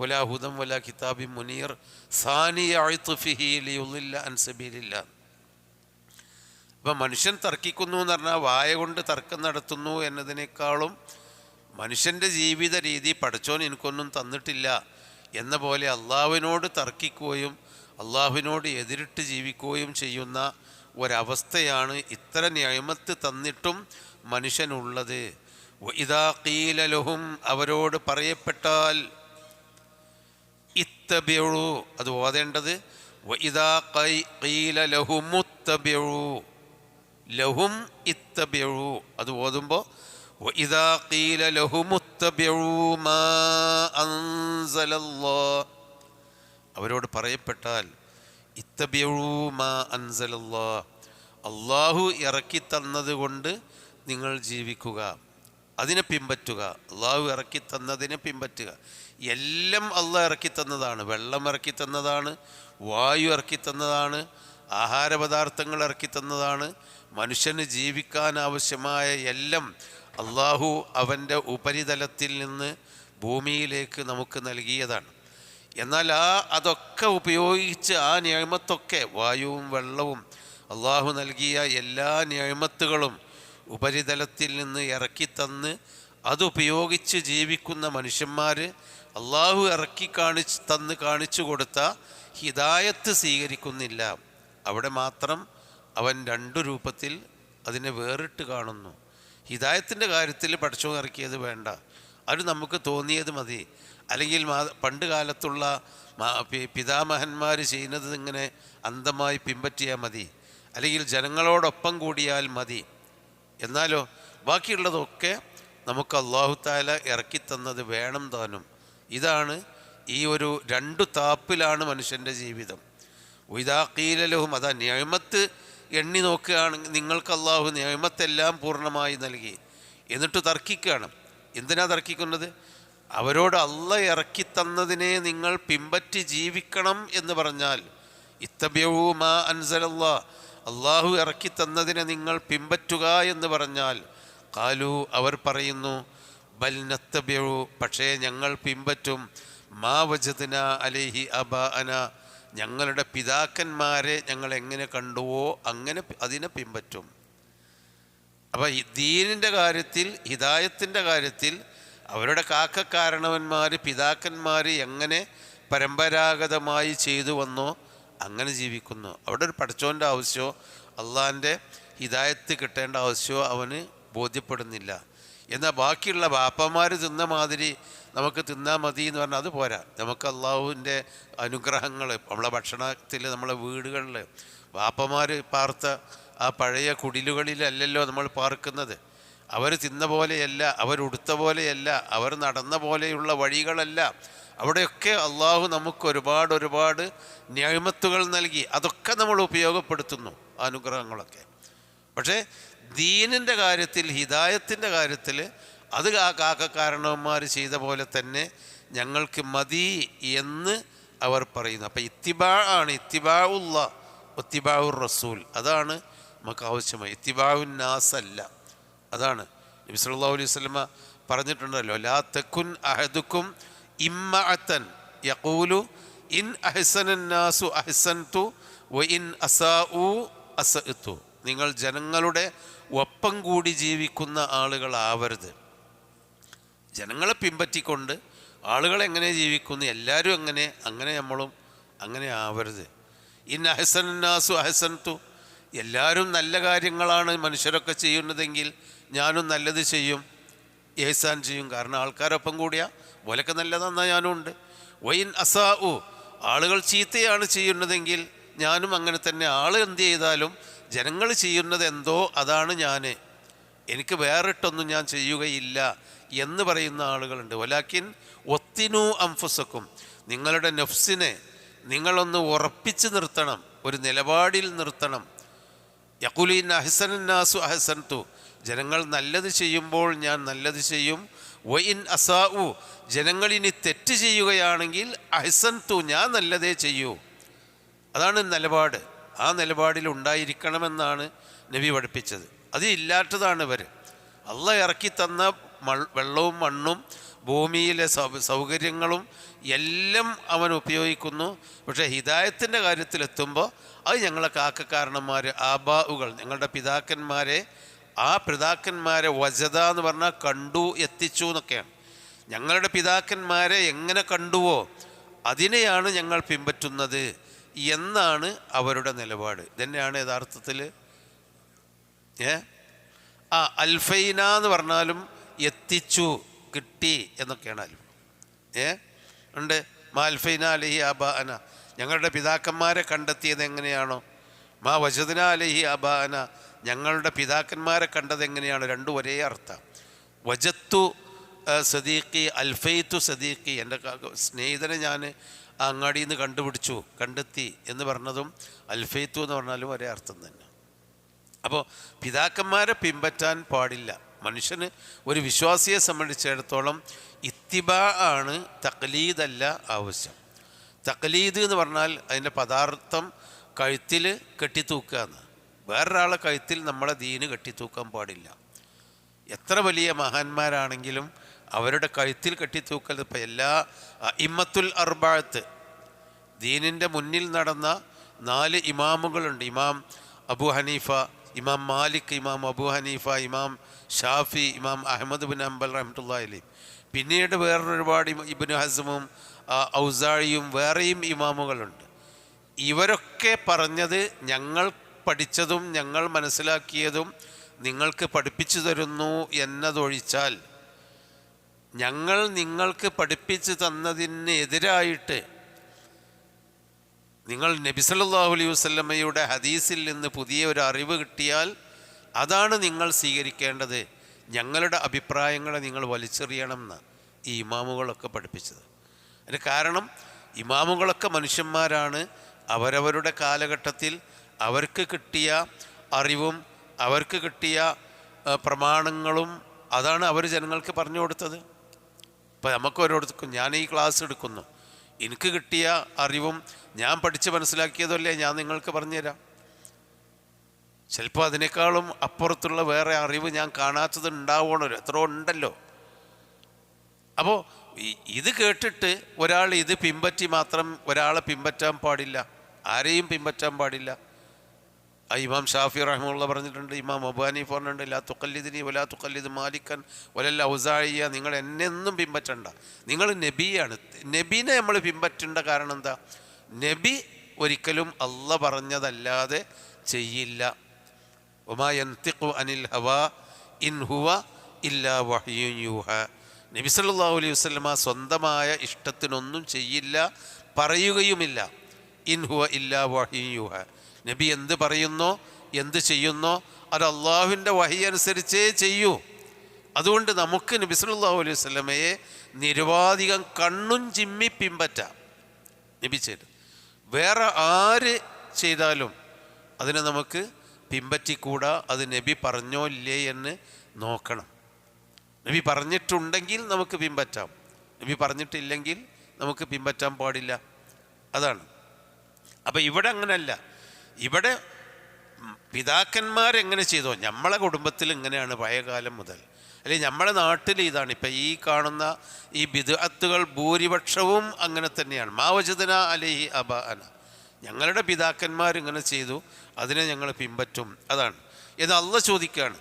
വലാ ഹുദൻ വലാ കിതാബിൻ മുനീർ സാനിയ ഇത്ഫിഹി ലിയുളില്ല അൻ സബീലില്ലാ. അപ്പം മനുഷ്യൻ തർക്കിക്കുന്നു എന്ന് പറഞ്ഞാൽ വായ കൊണ്ട് തർക്കം നടത്തുന്നു എന്നതിനേക്കാളും മനുഷ്യൻ്റെ ജീവിത രീതി പടച്ചോൻ എനിക്കൊന്നും തന്നിട്ടില്ല എന്ന പോലെ അള്ളാഹുവിനോട് തർക്കിക്കുകയും അള്ളാഹുവിനോട് എതിരിട്ട് ജീവിക്കുകയും ചെയ്യുന്ന ഒരവസ്ഥയാണ് ഇത്ര നിഅമത്ത് തന്നിട്ടും മനുഷ്യനുള്ളത്. വഇദാ ഖീല ലഹും, അവരോട് പറയപ്പെട്ടാൽ, ഇത്തബിഉ, അത് ഓതേണ്ടത് വഇദാ ഖീല ലഹുമുത്തബിഉ, ലഹും ഇത്തബിഉ, അത് ഓതുമ്പോൾ വഇദാ ഖീല ലഹുമുത്തബിഉ മാ അൻസലല്ലാഹ്, അവരോട് പറയപ്പെട്ടാൽ ഇത്തബിഉ മാ അൻസലല്ലാഹ്, അള്ളാഹു ഇറക്കി തന്നത് കൊണ്ട് നിങ്ങൾ ജീവിക്കുക, അതിനെ പിൻപറ്റുക. അള്ളാഹു ഇറക്കി തന്നതിനെ പിൻപറ്റുക. എല്ലാം അള്ളാഹ് ഇറക്കി തന്നതാണ്. വെള്ളം ഇറക്കി തന്നതാണ്, വായു ഇറക്കി തന്നതാണ്, ആഹാരപദാർത്ഥങ്ങൾ ഇറക്കി തന്നതാണ്, മനുഷ്യന് ജീവിക്കാൻ ആവശ്യമായ എല്ലാം അള്ളാഹു അവൻ്റെ ഉപരിതലത്തിൽ നിന്ന് ഭൂമിയിലേക്ക് നമുക്ക് നൽകിയതാണ്. എന്നാൽ അതൊക്കെ ഉപയോഗിച്ച് ആ നിഅമത്തൊക്കെ, വായുവും വെള്ളവും അള്ളാഹു നൽകിയ എല്ലാ നിഅമത്തുകളും ഉപരിതലത്തിൽ നിന്ന് ഇറക്കി തന്ന് അതുപയോഗിച്ച് ജീവിക്കുന്ന മനുഷ്യന്മാർ അള്ളാഹു ഇറക്കി കാണിച്ചു കൊടുത്ത ഹിദായത്ത് സ്വീകരിക്കുന്നില്ല. അവിടെ മാത്രം അവൻ രണ്ടു രൂപത്തിൽ അതിനെ വേറിട്ട് കാണുന്നു. ഹിദായത്തിൻ്റെ കാര്യത്തിൽ പടച്ചോൻ ഇറക്കിയത് വേണ്ട, അത് നമുക്ക് തോന്നിയത് മതി, അല്ലെങ്കിൽ പണ്ട് കാലത്തുള്ള പിതാമഹന്മാർ ചെയ്യുന്നത് ഇങ്ങനെ അന്ധമായി പിൻപറ്റിയാൽ മതി, അല്ലെങ്കിൽ ജനങ്ങളോടൊപ്പം കൂടിയാൽ മതി. എന്നാലോ ബാക്കിയുള്ളതൊക്കെ നമുക്ക് അല്ലാഹു തആല ഇറക്കി തന്നത് വേണം താനും. ഇതാണ് ഈ ഒരു രണ്ടു താപ്പിലാണ് മനുഷ്യൻ്റെ ജീവിതം. വഇദാ ഖീല ലഹും, അതാ നിഅമത്ത് എണ്ണി നോക്കുകയാണെങ്കിൽ നിങ്ങൾക്ക് അല്ലാഹു നിഅമത്തെല്ലാം പൂർണ്ണമായി നൽകി, എന്നിട്ട് തർക്കിക്കുകയാണ്. എന്തിനാ തർക്കിക്കുന്നത്? അവരോട് അല്ലാഹ് ഇറക്കി തന്നതിനെ നിങ്ങൾ പിൻപറ്റി ജീവിക്കണം എന്ന് പറഞ്ഞാൽ, ഇത്തബിഉ മാ അൻസലല്ലാഹ്, അള്ളാഹു ഇറക്കി തന്നതിനെ നിങ്ങൾ പിൻപറ്റുക എന്ന് പറഞ്ഞാൽ, ഖാലു, അവർ പറയുന്നു, ബൽ നത്തബിഉ, പക്ഷേ ഞങ്ങൾ പിൻപറ്റും, മാ വജദ്ന അലൈഹി അബാഅന, ഞങ്ങളുടെ പിതാക്കന്മാരെ ഞങ്ങൾ എങ്ങനെ കണ്ടുവോ അങ്ങനെ അതിനെ പിൻപറ്റും. അപ്പോൾ ഈ ദീനിൻ്റെ കാര്യത്തിൽ, ഹിദായത്തിൻ്റെ കാര്യത്തിൽ അവരുടെ കാരണവന്മാർ പിതാക്കന്മാർ എങ്ങനെ പരമ്പരാഗതമായി ചെയ്തു വന്നോ അങ്ങനെ ജീവിക്കുന്നു. അവിടെ ഒരു പടച്ചോൻ്റെ ആവശ്യമോ അള്ളാഹിൻ്റെ ഹിദായത്ത് കിട്ടേണ്ട ആവശ്യമോ അവന് ബോധ്യപ്പെടുന്നില്ല. എന്നാൽ ബാക്കിയുള്ള ബാപ്പന്മാർ തിന്ന മാതിരി നമുക്ക് തിന്നാൽ മതി എന്ന് പറഞ്ഞാൽ അത് പോരാ. നമുക്ക് അള്ളാഹുവിൻ്റെ അനുഗ്രഹങ്ങൾ നമ്മളെ ഭക്ഷണത്തിൽ, നമ്മളെ വീടുകളിൽ ബാപ്പന്മാർ പാർത്ത ആ പഴയ കുടിലുകളിലല്ലല്ലോ നമ്മൾ പാർക്കുന്നത്. അവർ തിന്ന പോലെയല്ല, അവരുടുത്ത പോലെയല്ല, അവർ നടന്ന പോലെയുള്ള വഴികളല്ല. അവിടെയൊക്കെ അള്ളാഹു നമുക്ക് ഒരുപാട് നിഅമത്തുകൾ നൽകി. അതൊക്കെ നമ്മൾ ഉപയോഗപ്പെടുത്തുന്നു, അനുഗ്രഹങ്ങളൊക്കെ. പക്ഷേ ദീനിൻ്റെ കാര്യത്തിൽ, ഹിദായത്തിൻ്റെ കാര്യത്തിൽ അത് കാരണവന്മാർ ചെയ്ത പോലെ തന്നെ ഞങ്ങൾക്ക് മതി എന്ന് അവർ പറയുന്നു. അപ്പം ഇത്തിബാ ആണ്, ഇത്തിബാഉല്ലാഹ് ഇത്തിബാഉർ റസൂൽ, അതാണ് നമുക്ക് ആവശ്യമായി. ഇത്തിബാഉൻ നാസ് അല്ല. അതാണ് നബി സല്ലല്ലാഹു അലൈഹി വസല്ലമ പറഞ്ഞിട്ടുണ്ടല്ലോ, ലാ തകുൻ അഹദുക്കും ഇമ്മഅതൻ യഖൂലു ഇൻ അഹ്സനൻ നാസു അഹ്സൻതു വ ഇൻ അസാഉ അസഅതു. നിങ്ങൾ ജനങ്ങളുടെ ഒപ്പം കൂടി ജീവിക്കുന്ന ആളുകളാവരുത്. ജനങ്ങളെ പിൻപറ്റിക്കൊണ്ട് ആളുകൾ എങ്ങനെ ജീവിക്കുന്നു, എല്ലാവരും അങ്ങനെ നമ്മളും അങ്ങനെ ആവരുത്. ഇൻ അഹ്സനൻ നാസു അഹ്സൻതു, എല്ലാവരും നല്ല കാര്യങ്ങളാണ് മനുഷ്യരൊക്കെ ചെയ്യുന്നതെങ്കിൽ ഞാനും നല്ലത് ചെയ്യും, ഇഹ്സാൻ ചെയ്യും. കാരണം ആൾക്കാരൊപ്പം കൂടിയാ പോലൊക്കെ നല്ലതെന്നാ ഞാനും ഉണ്ട്. വൈൻ അസാഉ, ആളുകൾ ചീത്തയാണ് ചെയ്യുന്നതെങ്കിൽ ഞാനും അങ്ങനെ തന്നെ. ആൾ എന്ത് ചെയ്താലും ജനങ്ങൾ ചെയ്യുന്നത് എന്തോ അതാണ് ഞാൻ, എനിക്ക് വേറിട്ടൊന്നും ഞാൻ ചെയ്യുകയില്ല എന്ന് പറയുന്ന ആളുകളുണ്ട്. വലാക്കിൻ ഒത്തിനു അംഫുസക്കും, നിങ്ങളുടെ നഫ്സിനെ നിങ്ങളൊന്ന് ഉറപ്പിച്ച് നിർത്തണം, ഒരു നിലപാടിൽ നിർത്തണം. യഖൂലീന അഹ്സനൻ നാസു അഹ്സൻതു, ജനങ്ങൾ നല്ലത് ചെയ്യുമ്പോൾ ഞാൻ നല്ലത് ചെയ്യും. വഇൻ അസാഉ, ജനങ്ങളിനി തെറ്റ് ചെയ്യുകയാണെങ്കിൽ അഹ്സൻതു, ഞാൻ നല്ലതേ ചെയ്യൂ. അതാണ് നിലപാട്. ആ നിലപാടിൽ ഉണ്ടായിരിക്കണമെന്നാണ് നബി പഠിപ്പിച്ചത്. അത് ഇല്ലാത്തതാണ് ഇവർ. അള്ളാഹ് ഇറക്കി തന്ന വെള്ളവും മണ്ണും ഭൂമിയിലെ സൗകര്യങ്ങളും എല്ലാം അവൻ ഉപയോഗിക്കുന്നു. പക്ഷേ ഹിദായത്തിൻ്റെ കാര്യത്തിലെത്തുമ്പോൾ അത് ഞങ്ങളെ കാക്കക്കാരണന്മാർ, ആബാഉകൾ, ഞങ്ങളുടെ പിതാക്കന്മാരെ, ആ പിതാക്കന്മാരെ വജദ എന്ന് പറഞ്ഞാൽ കണ്ടു, എത്തിച്ചു എന്നൊക്കെയാണ്. ഞങ്ങളുടെ പിതാക്കന്മാരെ എങ്ങനെ കണ്ടുവോ അതിനെയാണ് ഞങ്ങൾ പിൻപറ്റുന്നത് എന്നാണ് അവരുടെ നിലപാട്. ഇതന്നെയാണ് യഥാർത്ഥത്തിൽ അൽഫൈന എന്ന് പറഞ്ഞാലും എത്തിച്ചു, കിട്ടി എന്നൊക്കെയാണ് അൽഫ. ഉണ്ട് മാ അൽഫൈന അലഹി അബാഅന, ഞങ്ങളുടെ പിതാക്കന്മാരെ കണ്ടെത്തിയത് എങ്ങനെയാണോ, മാ വജദ്ന അലഹി അബാഅന, ഞങ്ങളുടെ പിതാക്കന്മാരെ കണ്ടത് എങ്ങനെയാണ്. രണ്ടും ഒരേ അർത്ഥം. വജത്തു സദീഖി, അൽഫൈത്തു സദീഖി, എൻ്റെ സ്നേഹിതനെ ഞാൻ അങ്ങാടിയിൽ നിന്ന് കണ്ടുപിടിച്ചു, കണ്ടെത്തി എന്ന് പറഞ്ഞതും അൽഫൈത്തു എന്ന് പറഞ്ഞാലും ഒരേ അർത്ഥം തന്നെ. അപ്പോൾ പിതാക്കന്മാരെ പിൻപറ്റാൻ പാടില്ല. മനുഷ്യന്, ഒരു വിശ്വാസിയെ സംബന്ധിച്ചിടത്തോളം ഇത്തിബാ ആണ്, തഖ്ലീദല്ല ആവശ്യം. തഖ്ലീദ് എന്ന് പറഞ്ഞാൽ അതിൻ്റെ പദാർത്ഥം കഴുത്തിൽ കെട്ടിത്തൂക്കുക എന്ന്. വേറൊരാളെ കഴുത്തിൽ നമ്മളെ ദീന് കെട്ടിത്തൂക്കാൻ പാടില്ല. എത്ര വലിയ മഹാന്മാരാണെങ്കിലും അവരുടെ കഴുത്തിൽ കെട്ടിത്തൂക്കൽ. ഇപ്പം എല്ലാ ഇമ്മത്തുൽ അർബഅത്ത്, ദീനിൻ്റെ മുന്നിൽ നടന്ന 4 ഇമാമുകളുണ്ട്. ഇമാം അബൂ ഹനീഫ, ഇമാം മാലിക്, ഇമാം അബൂ ഹനീഫ, ഇമാം ഷാഫി, ഇമാം അഹ്മദ് ബിൻ ഹംബൽ റഹ്മത്തുള്ളാഹി അലൈഹി. പിന്നീട് വേറൊരുപാട് ഇബ്നു ഹസ്മും ഔസാഇയും വേറെയും ഇമാമുകളുണ്ട്. ഇവരൊക്കെ പറഞ്ഞത് ഞങ്ങൾ പഠിച്ചതും ഞങ്ങൾ മനസ്സിലാക്കിയതും നിങ്ങൾക്ക് പഠിപ്പിച്ചു തരുന്നു എന്നതൊഴിച്ചാൽ, ഞങ്ങൾ നിങ്ങൾക്ക് പഠിപ്പിച്ചു തന്നതിന് എതിരായിട്ട് നിങ്ങൾ നബി സല്ലല്ലാഹു അലൈഹി വസല്ലമയുടെ ഹദീസിൽ നിന്ന് പുതിയ ഒരു അറിവ് കിട്ടിയാൽ അതാണ് നിങ്ങൾ സ്വീകരിക്കേണ്ടത്. ഞങ്ങളുടെ അഭിപ്രായങ്ങളെ നിങ്ങൾ വലിച്ചെറിയണം എന്ന് ഈ ഇമാമുകളൊക്കെ പഠിപ്പിച്ചത്. അതിന് കാരണം ഇമാമുകളൊക്കെ മനുഷ്യന്മാരാണ്. അവരവരുടെ കാലഘട്ടത്തിൽ അവർക്ക് കിട്ടിയ അറിവും അവർക്ക് കിട്ടിയ പ്രമാണങ്ങളും അതാണ് അവർ ജനങ്ങൾക്ക് പറഞ്ഞു കൊടുത്തത്. ഇപ്പം നമുക്ക് ഓരോരുത്തർക്കും, ഞാൻ ഈ ക്ലാസ് എടുക്കുന്നു, എനിക്ക് കിട്ടിയ അറിവും ഞാൻ പഠിച്ച് മനസ്സിലാക്കിയതല്ലേ ഞാൻ നിങ്ങൾക്ക് പറഞ്ഞുതരാം. ചിലപ്പോൾ അതിനേക്കാളും അപ്പുറത്തുള്ള വേറെ അറിവ് ഞാൻ കാണാത്തത് ഉണ്ടാവണമല്ലോ, എത്രയോ ഉണ്ടല്ലോ. അപ്പോൾ ഇത് കേട്ടിട്ട് ഒരാൾ ഇത് പിൻപറ്റി മാത്രം ഒരാളെ പിൻപറ്റാൻ പാടില്ല, ആരെയും പിൻപറ്റാൻ പാടില്ല. ആ ഇമാം ഷാഫി റഹ്മത്തുള്ളാഹി പറഞ്ഞിട്ടുണ്ട്, ഇമാം അബൂ ഹനീഫ പറഞ്ഞിട്ടുണ്ട്, ലാ തുഖല്ലിദ്നി വലാ തുഖല്ലിദ് മാലിക്കൻ വലൽ ഔസാഇയ്യ, നിങ്ങൾ എന്നെയൊന്നും പിൻപറ്റണ്ട, നിങ്ങൾ നബിയാണ്. നബീനെ നമ്മൾ പിൻപറ്റേണ്ട കാരണം എന്താ? നബി ഒരിക്കലും അള്ള പറഞ്ഞതല്ലാതെ ചെയ്യില്ല. വമാ യൻതിഖു അനിൽ ഹവാ ഇൻ ഹുവ ഇല്ലാ വഹ്യുൻ യൂഹാ. നബി സല്ലല്ലാഹു അലൈഹി വസല്ലമ സ്വന്തമായ ഇഷ്ടത്തിനൊന്നും ചെയ്യില്ല, പറയുകയുമില്ല. ഇൻ ഹുവ ഇല്ലാ വഹ്യുൻ യൂഹാ. നബി എന്ത് പറയുന്നോ എന്ത് ചെയ്യുന്നോ അത് അള്ളാഹുവിൻ്റെ വഹി അനുസരിച്ചേ ചെയ്യൂ. അതുകൊണ്ട് നമുക്ക് നബി സല്ലല്ലാഹു അലൈഹി വസല്ലമയെ നിരുപാധികം കണ്ണും ചിമ്മി പിൻപറ്റാം. നബി ചെയ്തു. വേറെ ആര് ചെയ്താലും അതിനെ നമുക്ക് പിൻപറ്റിക്കൂടാ. അത് നബി പറഞ്ഞോ ഇല്ലേ എന്ന് നോക്കണം. നബി പറഞ്ഞിട്ടുണ്ടെങ്കിൽ നമുക്ക് പിൻപറ്റാം, നബി പറഞ്ഞിട്ടില്ലെങ്കിൽ നമുക്ക് പിൻപറ്റാൻ പാടില്ല. അതാണ്. അപ്പം ഇവിടെ അങ്ങനെയല്ല. ഇവിടെ പിതാക്കന്മാരെങ്ങനെ ചെയ്തോ, നമ്മളെ കുടുംബത്തിൽ ഇങ്ങനെയാണ് പഴയകാലം മുതൽ, അല്ലെങ്കിൽ നമ്മളെ നാട്ടിൽ ഇതാണ്. ഇപ്പം ഈ കാണുന്ന ഈ ബിദ്അത്തുകൾ ഭൂരിപക്ഷവും അങ്ങനെ തന്നെയാണ്. മാ വജദ്നാ അലൈഹി ആബാഅന, ഞങ്ങളുടെ പിതാക്കന്മാരിങ്ങനെ ചെയ്തു, അതിനെ ഞങ്ങൾ പിൻപറ്റും. അതാണ്. എന്ന് അള്ളാഹ് ചോദിക്കുകയാണ്,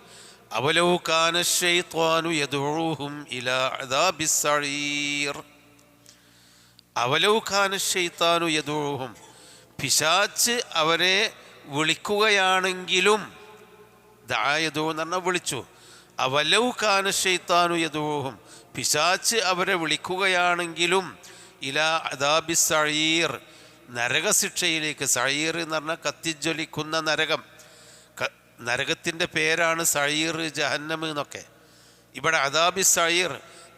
അവലൗ കാന ശൈത്വാനു യദ്ഉഹും ഇലാ അദാബിസ് സഈർ. അവലൗ കാന ശൈത്താനു യദ്ഉഹും, പിശാച്ച് അവരെ വിളിക്കുകയാണെങ്കിലും, ദായദു എന്ന് പറഞ്ഞാൽ വിളിച്ചു. അവലൗ കാന ശൈത്താനു യദ്ഉഹും, പിശാച്ച് അവരെ വിളിക്കുകയാണെങ്കിലും, ഇലാ അദാബിസ് സഈർ, നരകശിക്ഷയിലേക്ക്. സഈർ എന്ന് പറഞ്ഞാൽ കത്തിജ്വലിക്കുന്ന നരകം. നരകത്തിൻ്റെ പേരാണ് സഈർ, ജഹന്നം എന്നൊക്കെ. ഇവിടെ അദാബിസ് സഈർ,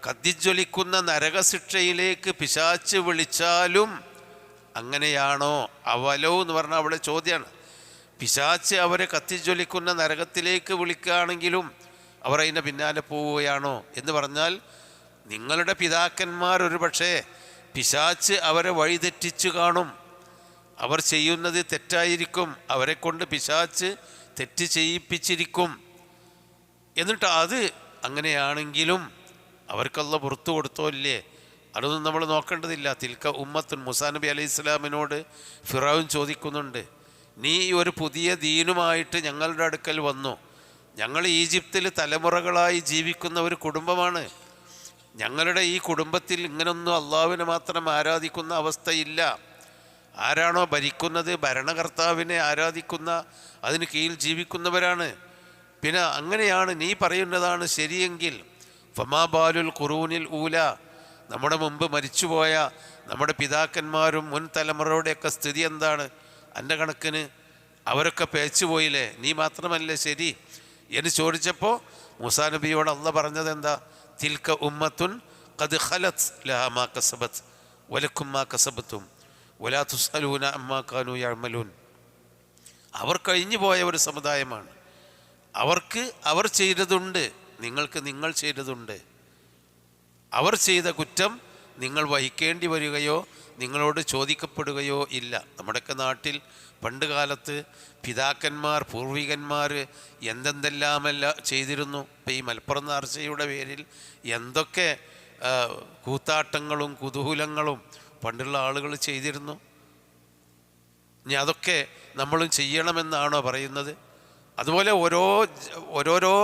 കത്തിജ്വലിക്കുന്ന നരകശിക്ഷയിലേക്ക് പിശാച്ച് വിളിച്ചാലും അങ്ങനെയാണോ? അവലോ എന്ന് പറഞ്ഞാൽ അവിടെ ചോദ്യമാണ്. പിശാച്ച് അവരെ കത്തിജ്വലിക്കുന്ന നരകത്തിലേക്ക് വിളിക്കുകയാണെങ്കിലും അവർ അതിൻ്റെ പിന്നാലെ പോവുകയാണോ എന്ന് പറഞ്ഞാൽ, നിങ്ങളുടെ പിതാക്കന്മാർ ഒരു പക്ഷേ പിശാച്ച് അവരെ വഴിതെറ്റിച്ചു കാണും. അവർ ചെയ്യുന്നത് തെറ്റായിരിക്കും, അവരെ കൊണ്ട് പിശാച്ച് തെറ്റ് ചെയ്യിപ്പിച്ചിരിക്കും. എന്നിട്ട് അത് അങ്ങനെയാണെങ്കിലും അവർക്കല്ല പുറത്തു കൊടുത്തോ ഇല്ലേ, അതൊന്നും നമ്മൾ നോക്കേണ്ടതില്ല. തിൽക്ക ഉമ്മത്തുൻ, മൂസാ നബി അലൈഹി ഇസ്ലാമിനോട് ഫിറഔൻ ചോദിക്കുന്നുണ്ട്, നീ ഒരു പുതിയ ദീനുമായിട്ട് ഞങ്ങളുടെ അടുക്കൽ വന്നു. ഞങ്ങൾ ഈജിപ്തിൽ തലമുറകളായി ജീവിക്കുന്ന ഒരു കുടുംബമാണ്. ഞങ്ങളുടെ ഈ കുടുംബത്തിൽ ഇങ്ങനൊന്നും അള്ളാഹുവിനെ മാത്രം ആരാധിക്കുന്ന അവസ്ഥയില്ല. ആരാണോ ഭരിക്കുന്നത്, ഭരണകർത്താവിനെ ആരാധിക്കുന്ന, അതിന് കീഴിൽ ജീവിക്കുന്നവരാണ്. പിന്നെ അങ്ങനെയാണ് നീ പറയുന്നതാണ് ശരിയെങ്കിൽ, ഫമാ ബാലുൽ ഖുറൂനിൽ ഊല, നമ്മുടെ മുമ്പ് മരിച്ചുപോയ നമ്മുടെ പിതാക്കന്മാരും മുൻ തലമുറയുടെയൊക്കെ സ്ഥിതി എന്താണ്? എൻ്റെ കണക്കിന് അവരൊക്കെ പേച്ചുപോയില്ലേ, നീ മാത്രമല്ലേ ശരി എന്ന് ചോദിച്ചപ്പോൾ മൂസാ നബിയോട് അള്ളാഹ് പറഞ്ഞത് എന്താ? തിൽക ഉമ്മത്തുൻ ഖദ് ഖലത് ലഹാ മാ കസബത് വലക്കും മാ കസബത്തും വലാ തുസ്അലൂന അമ്മാ കാനൂ യഅമലൂൻ. അവർ കഴിഞ്ഞു പോയ ഒരു സമുദായമാണ്. അവർക്ക് അവർ ചെയ്തതുണ്ട്, നിങ്ങൾക്ക് നിങ്ങൾ ചെയ്തതുണ്ട്. അവർ ചെയ്ത കുറ്റം നിങ്ങൾ വഹിക്കേണ്ടി വരികയോ നിങ്ങളോട് ചോദിക്കപ്പെടുകയോ ഇല്ല. നമ്മുടെയൊക്കെ നാട്ടിൽ പണ്ട് കാലത്ത് പിതാക്കന്മാർ, പൂർവികന്മാർ എന്തെല്ലാമല്ല ചെയ്തിരുന്നു. ഇപ്പം ഈ മലപ്പുറം നേർച്ചയുടെ പേരിൽ എന്തൊക്കെ കൂത്താട്ടങ്ങളും കുതൂഹലങ്ങളും പണ്ടുള്ള ആളുകൾ ചെയ്തിരുന്നു. ഇനി അതൊക്കെ നമ്മളും ചെയ്യണമെന്നാണോ പറയുന്നത്? അതുപോലെ ഓരോരോ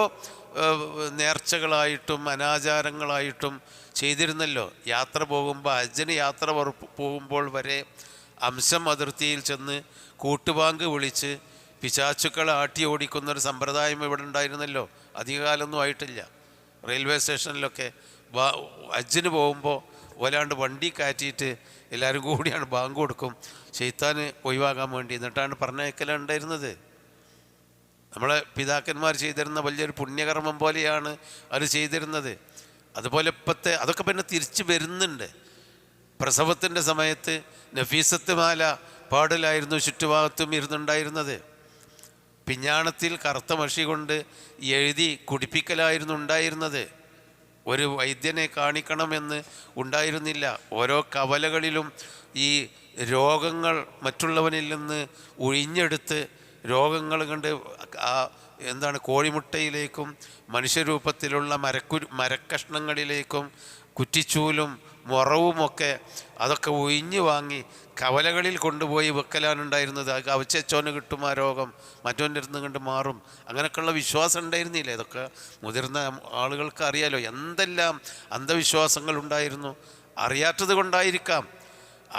നേർച്ചകളായിട്ടും അനാചാരങ്ങളായിട്ടും ചെയ്തിരുന്നല്ലോ. യാത്ര പോകുമ്പോൾ, ഹജ്ജിന് യാത്ര പോകുമ്പോൾ വരെ അംശം അതിർത്തിയിൽ ചെന്ന് കൂട്ടുപാങ്ക് വിളിച്ച് പിശാചുക്കളെ ആട്ടി ഓടിക്കുന്നൊരു സമ്പ്രദായം ഇവിടെ ഉണ്ടായിരുന്നല്ലോ. അധികകാലമൊന്നും ആയിട്ടില്ല. റെയിൽവേ സ്റ്റേഷനിലൊക്കെ ഹജ്ജിന് പോകുമ്പോൾ ഒലാണ്ട് വണ്ടി കാറ്റിയിട്ട് എല്ലാവരും കൂടിയാണ് ബാങ്ക് കൊടുക്കും, ശൈത്താന് ഒഴിവാകാൻ വേണ്ടി. എന്നിട്ടാണ് പറഞ്ഞയക്കലുണ്ടായിരുന്നത്. നമ്മളെ പിതാക്കന്മാർ ചെയ്തിരുന്ന വലിയൊരു പുണ്യകർമ്മം പോലെയാണ് അത് ചെയ്തിരുന്നത്. അതുപോലെ ഇപ്പോഴത്തെ അതൊക്കെ പിന്നെ തിരിച്ചു വരുന്നുണ്ട്. പ്രസവത്തിൻ്റെ സമയത്ത് നഫീസത്ത് മാല പാടലായിരുന്നു ചുറ്റുഭാഗത്തും ഇരുന്നുണ്ടായിരുന്നത്. പിഞ്ഞാണത്തിൽ കറുത്ത മഷി കൊണ്ട് എഴുതി കുടിപ്പിക്കലായിരുന്നു ഉണ്ടായിരുന്നത്. ഒരു വൈദ്യനെ കാണിക്കണമെന്ന് ഉണ്ടായിരുന്നില്ല. ഓരോ കവലകളിലും ഈ രോഗങ്ങൾ മറ്റുള്ളവനിൽ നിന്ന് ഒഴിഞ്ഞെടുത്ത് രോഗങ്ങൾ കണ്ട് കോഴിമുട്ടയിലേക്കും മനുഷ്യരൂപത്തിലുള്ള മരക്കഷ്ണങ്ങളിലേക്കും കുറ്റിച്ചൂലും മുറവുമൊക്കെ അതൊക്കെ ഒഴിഞ്ഞു വാങ്ങി കവലകളിൽ കൊണ്ടുപോയി വെക്കലാണുണ്ടായിരുന്നത്. അത് അവച്ചോന് കിട്ടും ആ രോഗം, മറ്റവൻ്റെ അടുത്ത് കണ്ട് മാറും. അങ്ങനെയൊക്കെയുള്ള വിശ്വാസം ഉണ്ടായിരുന്നില്ല. ഇതൊക്കെ മുതിർന്ന ആളുകൾക്ക് അറിയാലോ. എന്തെല്ലാം അന്ധവിശ്വാസങ്ങൾ ഉണ്ടായിരുന്നു. അറിയാത്തത് കൊണ്ടായിരിക്കാം.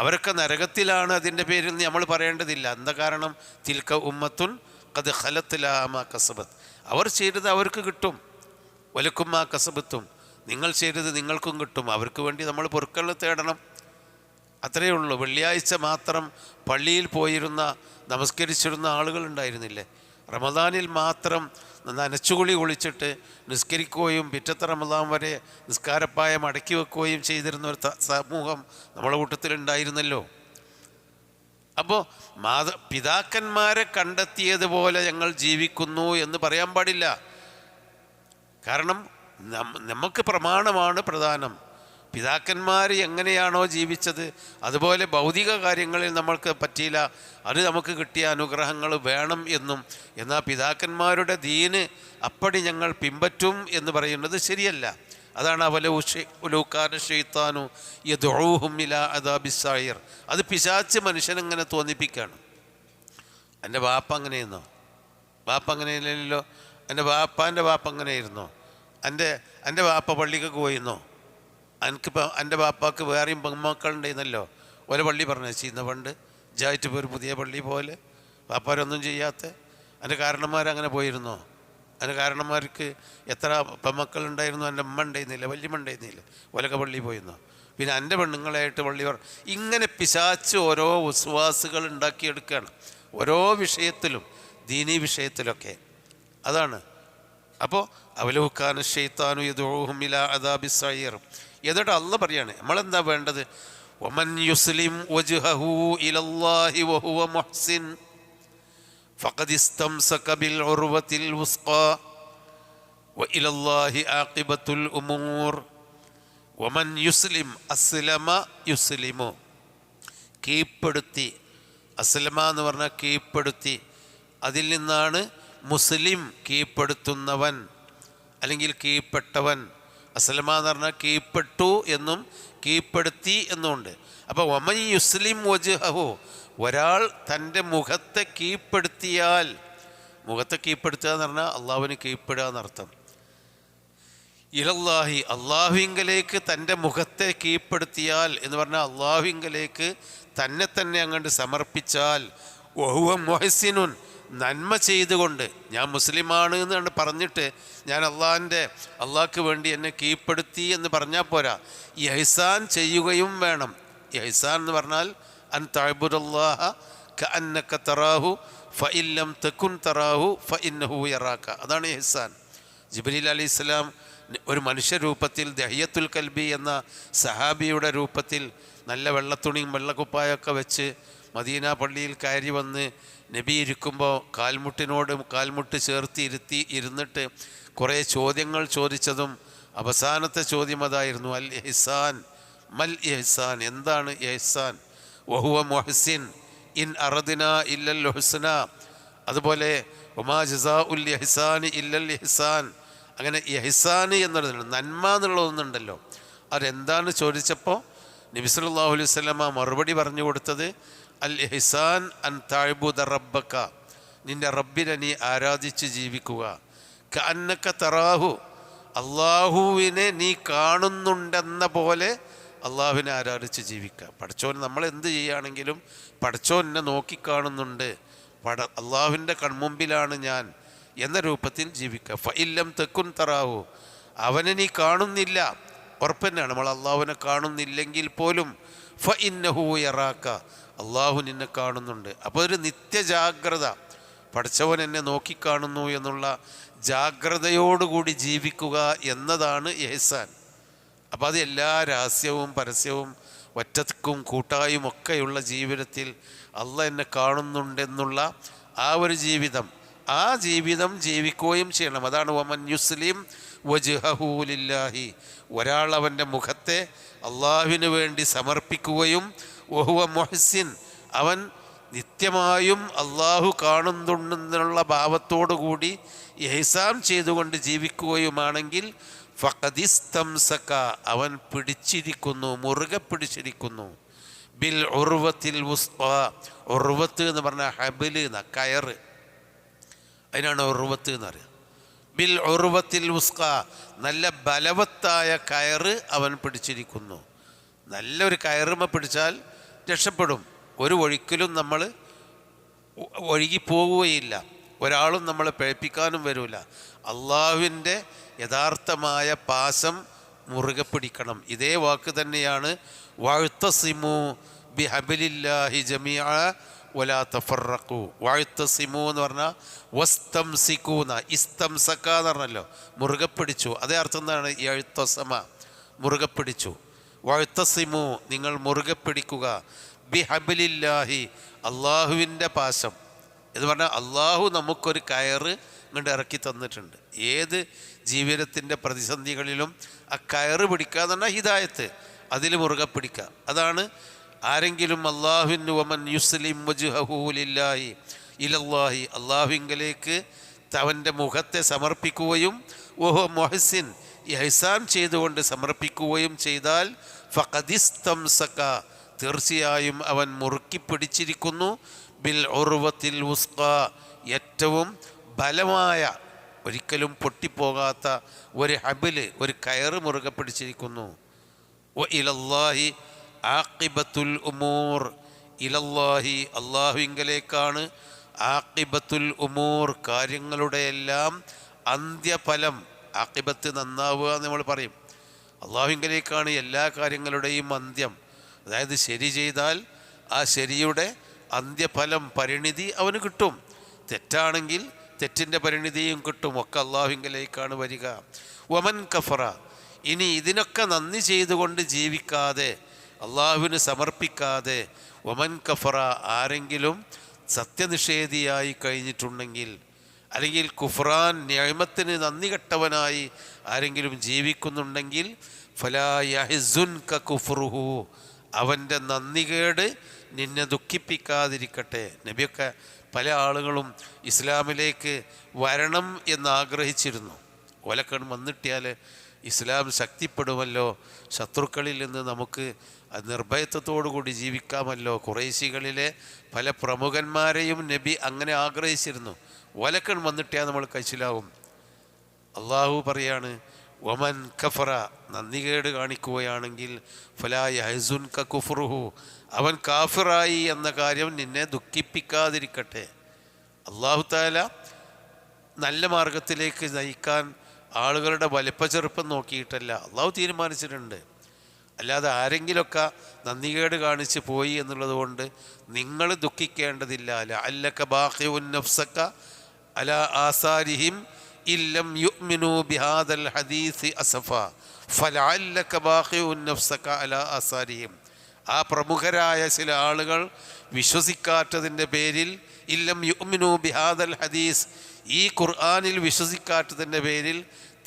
അവരൊക്കെ നരകത്തിലാണ്. അതിൻ്റെ പേരിൽ നമ്മൾ പറയേണ്ടതില്ല. എന്താ കാരണം? തിൽക ഉമ്മത്തുൻ ഖദ് ഖലത് ലഹാ മാ കസബത്. അവർ ചെയ്തത് അവർക്ക് കിട്ടും. വലക്കും മാ കസബത്തും, നിങ്ങൾ ചെയ്തത് നിങ്ങൾക്കും കിട്ടും. അവർക്ക് വേണ്ടി നമ്മൾ പൊറുക്കൽ തേടണം, അത്രയേ ഉള്ളൂ. വെള്ളിയാഴ്ച മാത്രം പള്ളിയിൽ പോയിരുന്ന നമസ്കരിച്ചിരുന്ന ആളുകൾ ഉണ്ടായിരുന്നില്ലേ? റമദാനിൽ മാത്രം നനച്ചുകുളി കുളിച്ചിട്ട് നിസ്കരിക്കുകയും പിറ്റത്തെ റമദാൻ വരെ നിസ്കാരപ്പായ മടക്കി വെക്കുകയും ചെയ്തിരുന്ന ഒരു സമൂഹം നമ്മളെ കൂട്ടത്തിലുണ്ടായിരുന്നല്ലോ. അപ്പോൾ പിതാക്കന്മാരെ കണ്ടെത്തിയതുപോലെ ഞങ്ങൾ ജീവിക്കുന്നു എന്ന് പറയാൻ പാടില്ല. കാരണം നമുക്ക് പ്രമാണമാണ് പ്രധാനം. പിതാക്കന്മാർ എങ്ങനെയാണോ ജീവിച്ചത് അതുപോലെ ഭൗതിക കാര്യങ്ങളിൽ നമ്മൾക്ക് പറ്റിയില്ല, അത് നമുക്ക് കിട്ടിയ അനുഗ്രഹങ്ങൾ വേണം എന്നും, എന്നാൽ പിതാക്കന്മാരുടെ ദീന് അപ്പടി ഞങ്ങൾ പിൻപറ്റും എന്ന് പറയുന്നത് ശരിയല്ല. അതാണ് അവലൂക്കാന ഷെയ്ത്താനു യദ്ഉഹും ഇലാ അദാബിസ്സഈർ. അത് പിശാച്ച് മനുഷ്യനെങ്ങനെ തോന്നിപ്പിക്കുകയാണ്. എൻ്റെ വാപ്പ അങ്ങനെയെന്നോ? വാപ്പ അങ്ങനെയില്ലല്ലോ. എൻ്റെ വാപ്പാൻ്റെ വാപ്പ അങ്ങനെയായിരുന്നോ? എൻ്റെ വാപ്പ പള്ളിക്കൊക്കെ പോയിരുന്നോ? എനിക്കിപ്പോൾ എൻ്റെ വാപ്പാക്ക് വേറെയും പെൺമക്കളുണ്ടായിരുന്നല്ലോ. ഓരോ പള്ളി പറഞ്ഞു ചെയ്യുന്ന പണ്ട് ജായിട്ട് പോയി ഒരു പുതിയ പള്ളി പോലെ വാപ്പാരൊന്നും ചെയ്യാത്ത എൻ്റെ കാരണന്മാരങ്ങനെ പോയിരുന്നോ? എൻ്റെ കാരണന്മാർക്ക് എത്ര പെൺമക്കളുണ്ടായിരുന്നു? എൻ്റെ അമ്മ ഉണ്ടായിരുന്നില്ല, വല്യമ്മ ഉണ്ടായിരുന്നില്ല, ഓലൊക്കെ പള്ളി പോയിരുന്നോ? പിന്നെ എൻ്റെ പെണ്ണുങ്ങളായിട്ട് പള്ളി ഇങ്ങനെ പിശാച്ച് ഓരോ വിശ്വാസുകൾ ഉണ്ടാക്കിയെടുക്കുകയാണ് ഓരോ വിഷയത്തിലും, ദീനീ വിഷയത്തിലൊക്കെ. അതാണ്. അപ്പോൾ അവലൂക്കാന ഷൈത്താനു യദ്ഉഹും ഇലാ അദാബിസ്സഈർ. എന്നിട്ട് അല്ലാഹ് പറയാണ് നമ്മളെന്താ വേണ്ടത്? വമൻ യുസ്ലിം വജ്ഹഹു ഇലല്ലാഹി വഹുവ മുഹ്സിൻ ഫഖദ് ഇസ്തംസക ബിൽ ഉർവത്തിൽ വുസ്ഖാ വഇലല്ലാഹി ആഖിബത്തുൽ ഉമൂർ വമൻ യുസ്ലിം അസ്ലമ യുസ്ലിമു. കീഴ്പ്പെടുത്തി, അസ്ലമ എന്ന് പറഞ്ഞാൽ കീഴ്പ്പെടുത്തി, അതിൽ നിന്നാണ് മുസ്ലിം കീഴ്പ്പെടുത്തുന്നവൻ അല്ലെങ്കിൽ കീഴ്പ്പെട്ടവൻ. അസ്ലമ എന്ന് പറഞ്ഞാൽ കീഴ്പ്പെട്ടു എന്നും കീഴ്പ്പെടുത്തി എന്നുമുണ്ട്. അപ്പോൾ വമൻ യുസ്ലിം വജ്ഹഹു, ഒരാൾ തൻ്റെ മുഖത്തെ കീഴ്പ്പെടുത്തിയാൽ, മുഖത്തെ കീഴ്പ്പെടുത്തുക എന്ന് പറഞ്ഞാൽ അള്ളാഹുവിന് കീഴ്പ്പെടുക എന്നർത്ഥം. ഇലല്ലാഹി, അള്ളാഹുവിങ്കലേക്ക് തൻ്റെ മുഖത്തെ കീഴ്പ്പെടുത്തിയാൽ എന്ന് പറഞ്ഞാൽ അള്ളാഹുവിങ്കലേക്ക് തന്നെ അങ്ങോട്ട് സമർപ്പിച്ചാൽ, വഹുവ മുഹ്സിനുൻ, നന്മ ചെയ്തുകൊണ്ട്, ഞാൻ മുസ്ലിമാണ് എന്ന് പറഞ്ഞിട്ട് ഞാൻ അള്ളാഹ്ക്ക് വേണ്ടി എന്നെ കീഴ്പ്പെടുത്തി എന്ന് പറഞ്ഞാൽ പോരാ, ഇഹ്സാൻ ചെയ്യുകയും വേണം. ഇഹ്സാൻ എന്ന് പറഞ്ഞാൽ അൻ തഅ്ബുദല്ലാഹ കഅന്നക തറാഹു ഫഇൻ ലം തകുൻ തറാഹു ഫഇന്നഹു യറാക. അതാണ് ഇഹ്സാൻ. ജിബ്രീൽ അലൈഹിസ്സലാം ഒരു മനുഷ്യരൂപത്തിൽ ദഹിയത്തുൽ കൽബി എന്ന സഹാബിയുടെ രൂപത്തിൽ നല്ല വെള്ളത്തുണിയും വെള്ളക്കുപ്പായൊക്കെ വെച്ച് മദീന പള്ളിയിൽ കയറി വന്ന് നബി ഇരിക്കുമ്പോൾ കാൽമുട്ട് ചേർത്ത് ഇരുന്നിട്ട് കുറേ ചോദ്യങ്ങൾ ചോദിച്ചതും അവസാനത്തെ ചോദ്യം അതായിരുന്നു, അൽ ഇഹ്സാൻ മൽ ഇഹ്സാൻ, എന്താണ് ഇഹ്സാൻ? വഹുവ മുഹ്സിൻ ഇൻ അറദിന ഇല്ലൽ ഹുസ്ന. അതുപോലെ വമാ ജസാഉൽ ഇഹ്സാനി ഇല്ലൽ ഇഹ്സാൻ. അങ്ങനെ ഇഹ്സാൻ എന്നുള്ളതുണ്ട്, നന്മ എന്നുള്ളതൊന്നുണ്ടല്ലോ. അതെന്താണ് ചോദിച്ചപ്പോൾ നബി സല്ലല്ലാഹു അലൈഹി വസല്ലമ മറുപടി പറഞ്ഞു കൊടുത്തത്, അൽ ഇഹ്സാൻ അൻ തഅ്ബുദ റബ്ബക, നിന്റെ റബ്ബിനെ നീ ആരാധിച്ച് ജീവിക്കുക. കഅന്നക തറാഹു, അള്ളാഹുവിനെ നീ കാണുന്നുണ്ടെന്ന പോലെ അള്ളാഹുവിനെ ആരാധിച്ച് ജീവിക്കുക. പടച്ചോൻ നമ്മൾ എന്ത് ചെയ്യുകയാണെങ്കിലും പടച്ചോൻ എന്നെ നോക്കിക്കാണുന്നുണ്ട്, അള്ളാഹുവിൻ്റെ കൺമുമ്പിലാണ് ഞാൻ എന്ന രൂപത്തിൽ ജീവിക്കുക. ഫഇൻ ലം തകുൻ തറാഹു, അവനെ നീ കാണുന്നില്ല, ഉറപ്പന്നെയാണ്, നമ്മൾ അള്ളാഹുവിനെ കാണുന്നില്ലെങ്കിൽ പോലും ഫഇന്നഹു യറാക, അള്ളാഹു നിന്നെ കാണുന്നുണ്ട്. അപ്പോൾ ഒരു നിത്യജാഗ്രത, പഠിച്ചവൻ എന്നെ നോക്കിക്കാണുന്നു എന്നുള്ള ജാഗ്രതയോടുകൂടി ജീവിക്കുക എന്നതാണ് ഇഹ്സാൻ. അപ്പോൾ അത് എല്ലാ രഹസ്യവും പരസ്യവും ഒറ്റക്കും കൂട്ടായും ഒക്കെയുള്ള ജീവിതത്തിൽ അള്ളാഹ് എന്നെ കാണുന്നുണ്ടെന്നുള്ള ആ ഒരു ജീവിതം, ആ ജീവിതം ജീവിക്കുകയും ചെയ്യണം. അതാണ് വമൻ യുസ്ലിം വജ്ഹഹു ലില്ലാഹി, ഒരാൾ അവൻ്റെ മുഖത്തെ അള്ളാഹുവിന് വേണ്ടി സമർപ്പിക്കുകയും വഹുവ മുഹ്സിൻ, അവൻ നിത്യമായും അള്ളാഹു കാണുന്നുണ്ടെന്നുള്ള ഭാവത്തോടു കൂടി ഇഹ്സാൻ ചെയ്തുകൊണ്ട് ജീവിക്കുകയുമാണെങ്കിൽ ഫഖദിസ്തംസക, അവൻ പിടിച്ചിരിക്കുന്നു, മുറുകെ പിടിച്ചിരിക്കുന്നു. ബിൽ ഉർവത്തിൽ വുസ്ഖ, ഉർവത്ത് എന്ന് പറഞ്ഞാൽ ഹബില് എന്ന കയറ്, അതിനാണ് ഉർവത്ത് എന്ന് പറയുക. ബിൽ ഉർവത്തിൽ വുസ്ഖ, നല്ല ബലവത്തായ കയറ് അവൻ പിടിച്ചിരിക്കുന്നു. നല്ലൊരു കയറുമ പിടിച്ചാൽ രക്ഷപ്പെടും. ഒരു ഒഴുക്കിലും നമ്മൾ ഒഴുകിപ്പോവുകയില്ല, ഒരാളും നമ്മളെ പിഴപ്പിക്കാനും വരില്ല. അള്ളാഹുവിൻ്റെ യഥാർത്ഥമായ പാശം മുറുകെ പിടിക്കണം. ഇതേ വാക്ക് തന്നെയാണ് വഅ്തസിമു ബിഹബിലില്ലാഹി ജമീഅ വലാ തഫറഖു. വഅ്തസിമു എന്ന് പറഞ്ഞാൽ വസ്തംസിക്കൂന, ഇസ്തംസക എന്ന് പറഞ്ഞല്ലോ, മുറുകെ പിടിച്ചു. അതേ അർത്ഥം എന്താണ്? എഴുത്തസമ, മുറുകെ പിടിച്ചു. വഅ്തസിമു, നിങ്ങൾ മുറുകെ പിടിക്കുക, ബിഹബിലില്ലാഹി, അള്ളാഹുവിൻ്റെ പാശം എന്ന് പറഞ്ഞാൽ അള്ളാഹു നമുക്കൊരു കയറ് ഇങ്ങോട്ട് ഇറക്കി തന്നിട്ടുണ്ട്. ഏത് ജീവിതത്തിൻ്റെ പ്രതിസന്ധികളിലും ആ കയറ് പിടിക്കുക എന്ന് പറഞ്ഞാൽ ഹിദായത്ത്, അതിൽ മുറുകെ പിടിക്കുക. അതാണ് ആരെങ്കിലും അള്ളാഹുവിന് വമൻ യുസ്ലിം വജ്ഹഹു ലില്ലാഹി ഇലല്ലാഹി, അള്ളാഹുവിങ്കലേക്ക് അവൻ്റെ മുഖത്തെ സമർപ്പിക്കുകയും വഹുവ മുഹ്സിൻ, ഇഹ്സാൻ ചെയ്തുകൊണ്ട് സമർപ്പിക്കുകയും ചെയ്താൽ ഫഖദിസ്തംസക, തീർച്ചയായും അവൻ മുറുക്കി പിടിച്ചിരിക്കുന്നു. ബിൽ ഉർവത്തിൽ വുസ്ഖ, ഏറ്റവും ബലമായ, ഒരിക്കലും പൊട്ടിപ്പോകാത്ത ഒരു ഹബില്, ഒരു കയറ് മുറുകെ പിടിച്ചിരിക്കുന്നു. വ ഇലല്ലാഹി ആഖിബത്തുൽ ഉമൂർ, ഇലല്ലാഹി, അള്ളാഹുവിങ്കലേക്കാണ് ആഖിബത്തുൽ ഉമൂർ, കാര്യങ്ങളുടെ എല്ലാം അന്ത്യഫലം. ആഖിബത്ത് നന്നാവുക എന്ന് നമ്മൾ പറയും. അള്ളാഹുവിങ്കലേക്കാണ് എല്ലാ കാര്യങ്ങളുടെയും അന്ത്യം. അതായത് ശരി ചെയ്താൽ ആ ശരിയുടെ അന്ത്യഫലം, പരിണിതി അവന് കിട്ടും. തെറ്റാണെങ്കിൽ തെറ്റിൻ്റെ പരിണിതിയും കിട്ടും. ഒക്കെ അള്ളാഹുവിങ്കലേക്കാണ് വരിക. വമൻ കഫറ, ഇനി ഇതിനൊക്കെ നന്ദി ചെയ്തുകൊണ്ട് ജീവിക്കാതെ, അള്ളാഹുവിന് സമർപ്പിക്കാതെ, വമൻ കഫറ, ആരെങ്കിലും സത്യനിഷേധിയായി കഴിഞ്ഞിട്ടുണ്ടെങ്കിൽ, അല്ലെങ്കിൽ കുഫ്രാൻ നിഅമത്തിന് നന്ദി കെട്ടവനായി ആരെങ്കിലും ജീവിക്കുന്നുണ്ടെങ്കിൽ ഫലാ യഹ്സുൻക കുഫ്റുഹു, അവൻ്റെ നന്ദികേട് നിന്നെ ദുഃഖിപ്പിക്കാതിരിക്കട്ടെ. നബിയൊക്കെ പല ആളുകളും ഇസ്ലാമിലേക്ക് വരണം എന്ന് ആഗ്രഹിച്ചിരുന്നു. ഓലക്കൺ വന്നിട്ടിയാൽ ഇസ്ലാം ശക്തിപ്പെടുമല്ലോ, ശത്രുക്കളിൽ നിന്ന് നമുക്ക് നിർഭയത്വത്തോടു കൂടി ജീവിക്കാമല്ലോ. ഖുറൈശികളിലെ പല പ്രമുഖന്മാരെയും നബി അങ്ങനെ ആഗ്രഹിച്ചിരുന്നു. ഓലക്കൺ വന്നിട്ടിയാൽ നമ്മൾ കഴിച്ചിലാവും. അള്ളാഹു പറയാണ്, വമൻ കഫറ, നന്ദികേട് കാണിക്കുകയാണെങ്കിൽ ഫലാ യഹ്സുൻക കുഫ്റുഹു, അവൻ കാഫിറായി എന്ന കാര്യം നിന്നെ ദുഃഖിപ്പിക്കാതിരിക്കട്ടെ. അള്ളാഹു തആല നല്ല മാർഗത്തിലേക്ക് നയിക്കാൻ ആളുകളുടെ വലിപ്പച്ചെറുപ്പം നോക്കിയിട്ടല്ല, അള്ളാഹു തീരുമാനിച്ചിട്ടുണ്ട്. അല്ലാതെ ആരെങ്കിലുമൊക്കെ നന്ദികേട് കാണിച്ച് പോയി എന്നുള്ളത് കൊണ്ട് നിങ്ങൾ ദുഃഖിക്കേണ്ടതില്ല. ലഅല്ലക ബാഖിഉൻ നഫ്സക അലാ ആസാരിഹിം ഇല്ലം യുഅ്മിനൂ ബിഹാദൽ ഹദീസ് അസഫ ഫലഅല്ലക ബാഖിഉൻ നഫ്സക അലാ ആസാരിഹിം. ആ പ്രമുഖരായ ചില ആളുകൾ വിശ്വസിക്കാത്തതിൻ്റെ പേരിൽ, ഇല്ലം യുഅ്മിനൂ ബിഹാദൽ ഹദീസ്, ഈ ഖുർആനിൽ വിശ്വസിക്കാത്തതിൻ്റെ പേരിൽ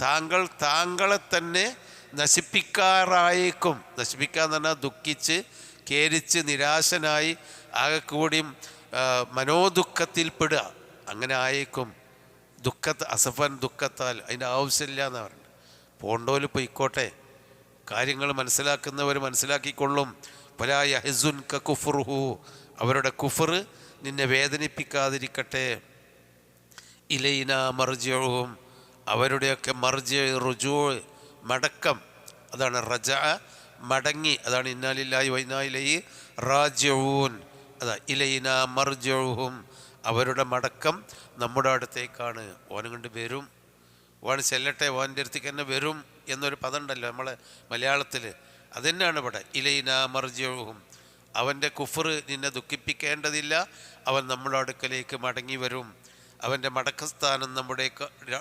താങ്കളെ തന്നെ നശിപ്പിക്കാറായേക്കും. നശിപ്പിക്കാന്ന് പറഞ്ഞാൽ ദുഃഖിച്ച് ഖേദിച്ച് നിരാശനായി ആകെക്കൂടിയും മനോദുഃഖത്തിൽപ്പെടുക, അങ്ങനെ ആയേക്കും. അസഫൻ ദുഃഖത്താൽ, അതിൻ്റെ ആവശ്യമില്ല എന്നാണ് പറഞ്ഞത്. പോണ്ടോല് പൊയ്ക്കോട്ടെ, കാര്യങ്ങൾ മനസ്സിലാക്കുന്നവർ മനസ്സിലാക്കിക്കൊള്ളും. ഫലാ യഹ്സുൻക കുഫ്റുഹു, അവരുടെ കുഫർ നിന്നെ വേദനിപ്പിക്കാതിരിക്കട്ടെ. ഇലൈന മർജിഉഹും, അവരുടെയൊക്കെ റുജൂ, മടക്കം, അതാണ് റജ, മടങ്ങി, അതാണ് ഇന്നാ ലില്ലാഹി വ ഇന്നാ ഇലൈഹി റാജിഊൻ. അതാ ഇലൈന മർജിഉഹും, അവരുടെ മടക്കം നമ്മുടെ അടുത്തേക്കാണ്. ഓനും കൊണ്ട് വരും, ഓൻ ചെല്ലട്ടെ, ഓൻ്റെ അടുത്തേക്ക് തന്നെ വരും എന്നൊരു പദം ഉണ്ടല്ലോ നമ്മളെ മലയാളത്തിൽ, അതുതന്നെയാണ് ഇവിടെ. ഇലൈന മർജിഉഹും, അവൻ്റെ കുഫർ നിന്നെ ദുഃഖിപ്പിക്കേണ്ടതില്ല, അവൻ നമ്മുടെ അടുക്കലേക്ക് മടങ്ങി വരും. അവൻ്റെ മടക്കസ്ഥാനം നമ്മുടെ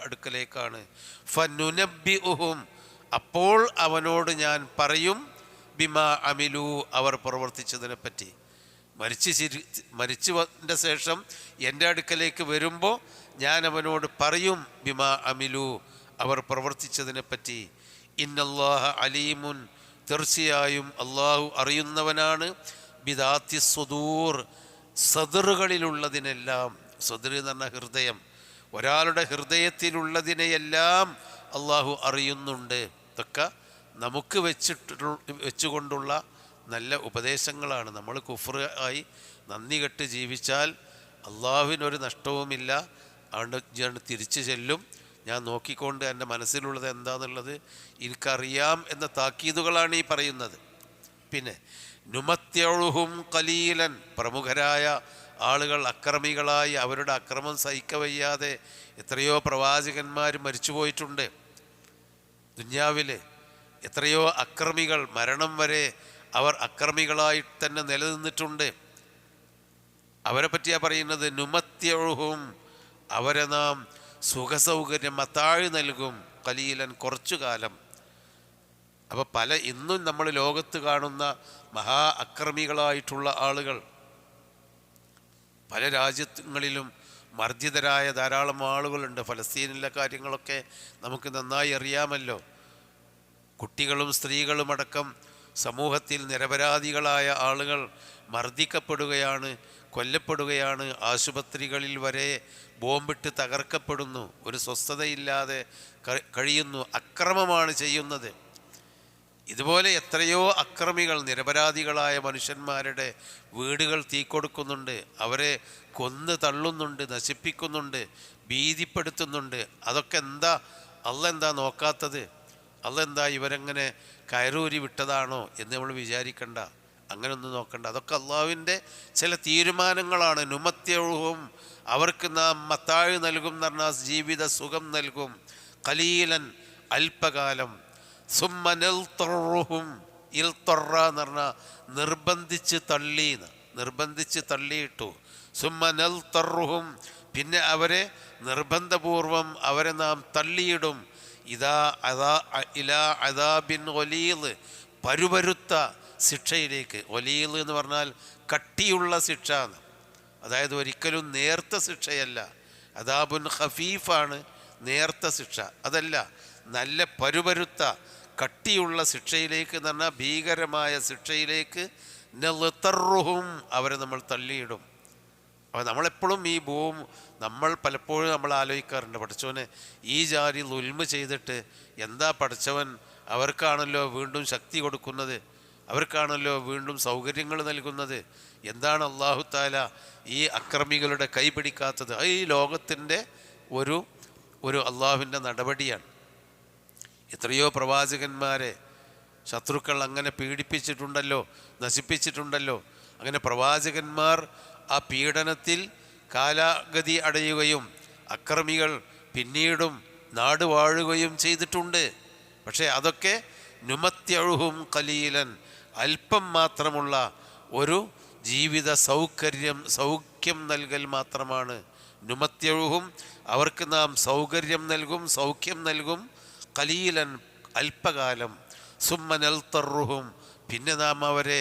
അടുക്കലേക്കാണ്. ഫനുനബ്ബിഉഹും, അപ്പോൾ അവനോട് ഞാൻ പറയും, ബിമാ അമിലു, അവർ പ്രവർത്തിച്ചതിനെപ്പറ്റി. മരിച്ചതിൻ്റെ ശേഷം എൻ്റെ അടുക്കലേക്ക് വരുമ്പോൾ ഞാൻ അവനോട് പറയും, ബിമാ അമിലു, അവർ പ്രവർത്തിച്ചതിനെപ്പറ്റി. ഇന്നല്ലാഹ അലീമുൻ, തീർച്ചയായും അള്ളാഹു അറിയുന്നവനാണ്. ബിദാത്തി സുദൂർ, സദറുകളിലുള്ളതിനെല്ലാം. സദർ എന്ന് പറഞ്ഞാൽ ഹൃദയം, ഒരാളുടെ ഹൃദയത്തിലുള്ളതിനെയെല്ലാം അള്ളാഹു അറിയുന്നുണ്ട്. ഇതൊക്കെ നമുക്ക് വെച്ചുകൊണ്ടുള്ള നല്ല ഉപദേശങ്ങളാണ്. നമ്മൾ കുഫ്ർ ആയി നന്ദി കെട്ട് ജീവിച്ചാൽ അള്ളാഹുവിനൊരു നഷ്ടവുമില്ല. അതുകൊണ്ട് തിരിച്ചു ചെല്ലും, ഞാൻ നോക്കിക്കൊണ്ട് എൻ്റെ മനസ്സിലുള്ളത് എന്താണെന്നുള്ളത് എനിക്കറിയാം എന്ന താക്കീതുകളാണ് ഈ പറയുന്നത്. പിന്നെ നുമത്യഴുഹും ഖലീലൻ, പ്രമുഖരായ ആളുകൾ അക്രമികളായി അവരുടെ അക്രമം സഹിക്കവയ്യാതെ എത്രയോ പ്രവാചകന്മാർ മരിച്ചുപോയിട്ടുണ്ട്. ദുന്യാവിൽ എത്രയോ അക്രമികൾ മരണം വരെ അവർ അക്രമികളായി തന്നെ നിലനിന്നിട്ടുണ്ട്. അവരെ പറ്റിയാണ് പറയുന്നത്. നുമത്യഴുഹും, അവരെ നാം സുഖസൗകര്യം മത്താഴ് നൽകും, ഖലീലൻ, കുറച്ചു കാലം. അപ്പോൾ ഇന്നും നമ്മൾ ലോകത്ത് കാണുന്ന മഹാ അക്രമികളായിട്ടുള്ള ആളുകൾ, പല രാജ്യങ്ങളിലും മർദ്ദിതരായ ധാരാളം ആളുകളുണ്ട്. ഫലസ്തീനിലെ കാര്യങ്ങളൊക്കെ നമുക്ക് നന്നായി അറിയാമല്ലോ. കുട്ടികളും സ്ത്രീകളുമടക്കം സമൂഹത്തിൽ നിരപരാധികളായ ആളുകൾ മർദ്ദിക്കപ്പെടുകയാണ്, കൊല്ലപ്പെടുകയാണ്. ആശുപത്രികളിൽ വരെ ബോംബിട്ട് തകർക്കപ്പെടുന്നു. ഒരു സ്വസ്ഥതയില്ലാതെ കഴിയുന്നു. അക്രമമാണ് ചെയ്യുന്നത്. ഇതുപോലെ എത്രയോ അക്രമികൾ, നിരപരാധികളായ മനുഷ്യന്മാരുടെ വീടുകൾ തീക്കൊടുക്കുന്നുണ്ട്, അവരെ കൊന്ന് തള്ളുന്നുണ്ട്, നശിപ്പിക്കുന്നുണ്ട്, ഭീതിപ്പെടുത്തുന്നുണ്ട്. അതൊക്കെ എന്താ നോക്കാത്തത്? അതെന്താ ഇവരെങ്ങനെ കയറൂരി വിട്ടതാണോ എന്ന് നമ്മൾ വിചാരിക്കണ്ട, അങ്ങനെയൊന്നും നോക്കണ്ട. അതൊക്കെ അള്ളാഹുവിൻ്റെ ചില തീരുമാനങ്ങളാണ്. നുമത്യഴുഹും, അവർക്ക് നാം മത്താഴ് നൽകും എന്ന് പറഞ്ഞാൽ ജീവിത സുഖം നൽകും. ഖലീലൻ, അല്പകാലം. സുമ്മനൽത്തുറുഹും, ഇൽത്തൊറ എന്ന് പറഞ്ഞാൽ നിർബന്ധിച്ച് തള്ളിയിട്ടു. സുമ്മനൽത്തുറുഹും, പിന്നെ അവരെ നിർബന്ധപൂർവം അവരെ നാം തള്ളിയിടും. ഇലാ അദാബിൻ ഗലീദ്, പരുപരുത്ത ശിക്ഷയിലേക്ക്. ഗലീദ് എന്ന് പറഞ്ഞാൽ കട്ടിയുള്ള ശിക്ഷ, അതായത് ഒരിക്കലും നേർത്ത ശിക്ഷയല്ല, അദാബുൻ ഖഫീഫാണ് നേർത്ത ശിക്ഷ. അതല്ല, നല്ല പരുപരുത്ത കട്ടിയുള്ള ശിക്ഷയിലേക്ക് എന്ന് പറഞ്ഞാൽ ഭീകരമായ ശിക്ഷയിലേക്ക് നൽതറുഹും അവരെ നമ്മൾ തള്ളിയിടും. അപ്പോൾ നമ്മളെപ്പോഴും നമ്മൾ പലപ്പോഴും നമ്മൾ ആലോചിക്കാറുണ്ട്, പഠിച്ചവന് ഈ ജാതി ദുൽമ ചെയ്തിട്ട് എന്താ പഠിച്ചവൻ അവർക്കാണല്ലോ വീണ്ടും ശക്തി കൊടുക്കുന്നത്, അവർക്കാണല്ലോ വീണ്ടും സൗകര്യങ്ങൾ നൽകുന്നത്. എന്താണ് അല്ലാഹു തആല ഈ അക്രമികളുടെ കൈ പിടിക്കാത്തത്? ഈ ലോകത്തിൻ്റെ ഒരു അള്ളാഹുവിൻ്റെ നടപടിയാണ്. എത്രയോ പ്രവാചകന്മാരെ ശത്രുക്കൾ അങ്ങനെ പീഡിപ്പിച്ചിട്ടുണ്ടല്ലോ, നശിപ്പിച്ചിട്ടുണ്ടല്ലോ. അങ്ങനെ പ്രവാചകന്മാർ ആ പീഡനത്തിൽ കാലാഗതി അടയുകയും അക്രമികൾ പിന്നീടും നാട് വാഴുകയും ചെയ്തിട്ടുണ്ട്. പക്ഷേ അതൊക്കെ നുമത്യഴുഹും ഖലീലൻ, അല്പം മാത്രമുള്ള ഒരു ജീവിത സൗഖ്യം നൽകൽ മാത്രമാണ്. നുമത്യഴുഹും, അവർക്ക് നാം സൗഖ്യം നൽകും. ഖലീലൻ, അല്പകാലം. സുമ്മ നൽതറുഹും, പിന്നെ നാം അവരെ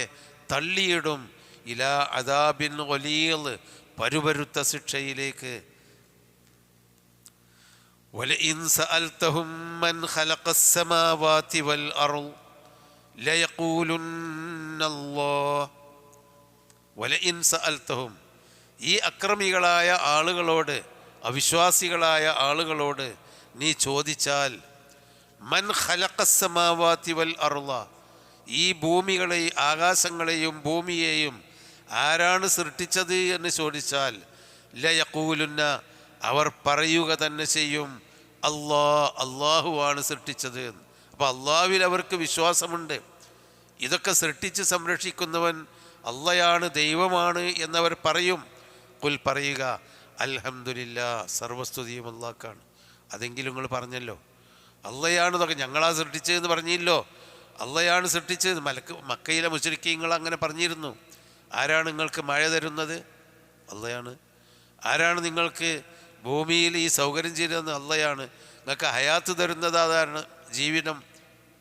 തള്ളിയിടും. ഇലാ അദാബിൻ ഗലീദ്, പരുപരുത്ത ശിക്ഷയിലേക്ക്. വലഇൻ സഅൽതഹും മൻ ഖലഖസ് സമാവാതി വൽ അർള് ലയഖൂലുന്ന അല്ലാഹ്. വലഇൻ സഅൽതഹും, ഈ അക്രമികളായ ആളുകളോട്, അവിശ്വാസികളായ ആളുകളോട് നീ ചോദിച്ചാൽ, മൻ ഖലഖസ് സമാവാതി വൽ അർള, ഈ ഭൂമികളെ, ആകാശങ്ങളെയും ഭൂമിയെയും ആരാണ് സൃഷ്ടിച്ചത് എന്ന് ചോദിച്ചാൽ, ലയഖൂലുന്ന, അവർ പറയുക തന്നെ ചെയ്യും, അള്ളാഹുവാണ് സൃഷ്ടിച്ചത്. അപ്പോൾ അള്ളാഹുവിൽ അവർക്ക് വിശ്വാസമുണ്ട്. ഇതൊക്കെ സൃഷ്ടിച്ച് സംരക്ഷിക്കുന്നവൻ അള്ളയാണ്, ദൈവമാണ് എന്നവർ പറയും. ഖുൽ, പറയുക, അൽഹംദുലില്ലാ, സർവസ്തുതിയും അള്ളാഹ്ക്കാണ്. അതെങ്കിലും നിങ്ങൾ പറഞ്ഞല്ലോ, അള്ളയാണ് ഇതൊക്കെ ഞങ്ങളാ സൃഷ്ടിച്ചതെന്ന് പറഞ്ഞില്ലോ. അള്ളയാണ് സൃഷ്ടിച്ചത്. മക്കയിലെ മുശ്രിക്കീങ്ങൾ അങ്ങനെ പറഞ്ഞിരുന്നു. ആരാണ് നിങ്ങൾക്ക് മഴ തരുന്നത്? അള്ളയാണ്. ആരാണ് നിങ്ങൾക്ക് ഭൂമിയിൽ ഈ സൗകര്യം ചെയ്യുന്നത്? അള്ളയാണ്. നിങ്ങൾക്ക് ഹയാത്ത് തരുന്നത് ആരാണ്? ജീവിതം.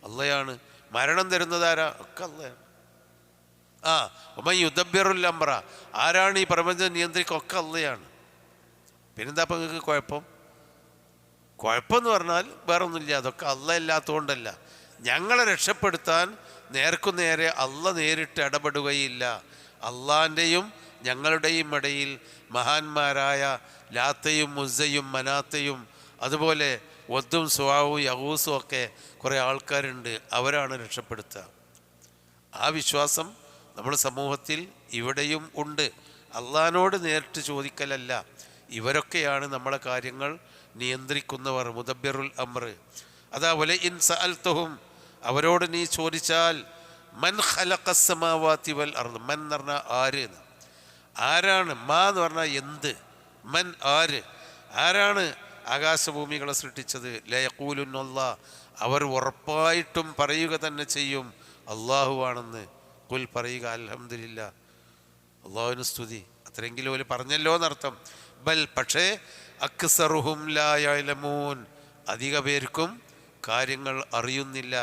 അള്ളയാണ്. മരണം തരുന്നതാരാ? ഒക്കെ അള്ളയാണ്. ഒമൻ യുദബ്ബിറുൽ അംറ, ആരാണ് ഈ പ്രപഞ്ചം നിയന്ത്രിക്കുക? ഒക്കെ അള്ളയാണ്. പിന്നെന്താ അപ്പം നിങ്ങൾക്ക് കുഴപ്പമെന്ന് പറഞ്ഞാൽ വേറൊന്നുമില്ല. അതൊക്കെ അള്ള ഇല്ലാത്തതുകൊണ്ടല്ല. ഞങ്ങളെ രക്ഷപ്പെടുത്താൻ നേർക്കുനേരെ അള്ള നേരിട്ട് ഇടപെടുകയില്ല. അള്ളാൻ്റെയും ഞങ്ങളുടെയും ഇടയിൽ മഹാന്മാരായ ലാത്തയും മുസ്സയും മനാത്തയും അതുപോലെ വദ്ദും സുവാവും യഹൂസും ഒക്കെ കുറേ ആൾക്കാരുണ്ട്. അവരാണ് രക്ഷപ്പെടുത്തുക. ആ വിശ്വാസം നമ്മുടെ സമൂഹത്തിൽ ഇവിടെയും ഉണ്ട്. അള്ളാഹിനോട് നേരിട്ട് ചോദിക്കലല്ല. ഇവരൊക്കെയാണ് നമ്മളെ കാര്യങ്ങൾ നിയന്ത്രിക്കുന്നവർ, മുദബ്ബിറുൽ അംർ. അതാപോലെ ഇൻ സഅൽതഹും, അവരോട് നീ ചോദിച്ചാൽ, മൻ ഖലഖസ് സമാവാതി വൽ അർദ്, മൻ എന്ന് പറഞ്ഞാൽ ആര്, ആരാണ്, മാ എന്ന് പറഞ്ഞാൽ എന്ത്, മൻ ആരാണ് ആകാശഭൂമികളെ സൃഷ്ടിച്ചത്? ലയഖൂലുന്നല്ലാഹ്, അവർ ഉറപ്പായിട്ടും പറയുക തന്നെ ചെയ്യും അള്ളാഹുവാണെന്ന്. ഖുൽ, പറയുക, അൽഹംദുലില്ലാ, അള്ളാഹുവിന് സ്തുതി. അത്രയെങ്കിലും അവർ പറഞ്ഞല്ലോ എന്നർത്ഥം. ബൽ, പക്ഷേ, അക്സറുഹും ലാ യഅലമൂൻ, അധിക പേർക്കും കാര്യങ്ങൾ അറിയുന്നില്ല.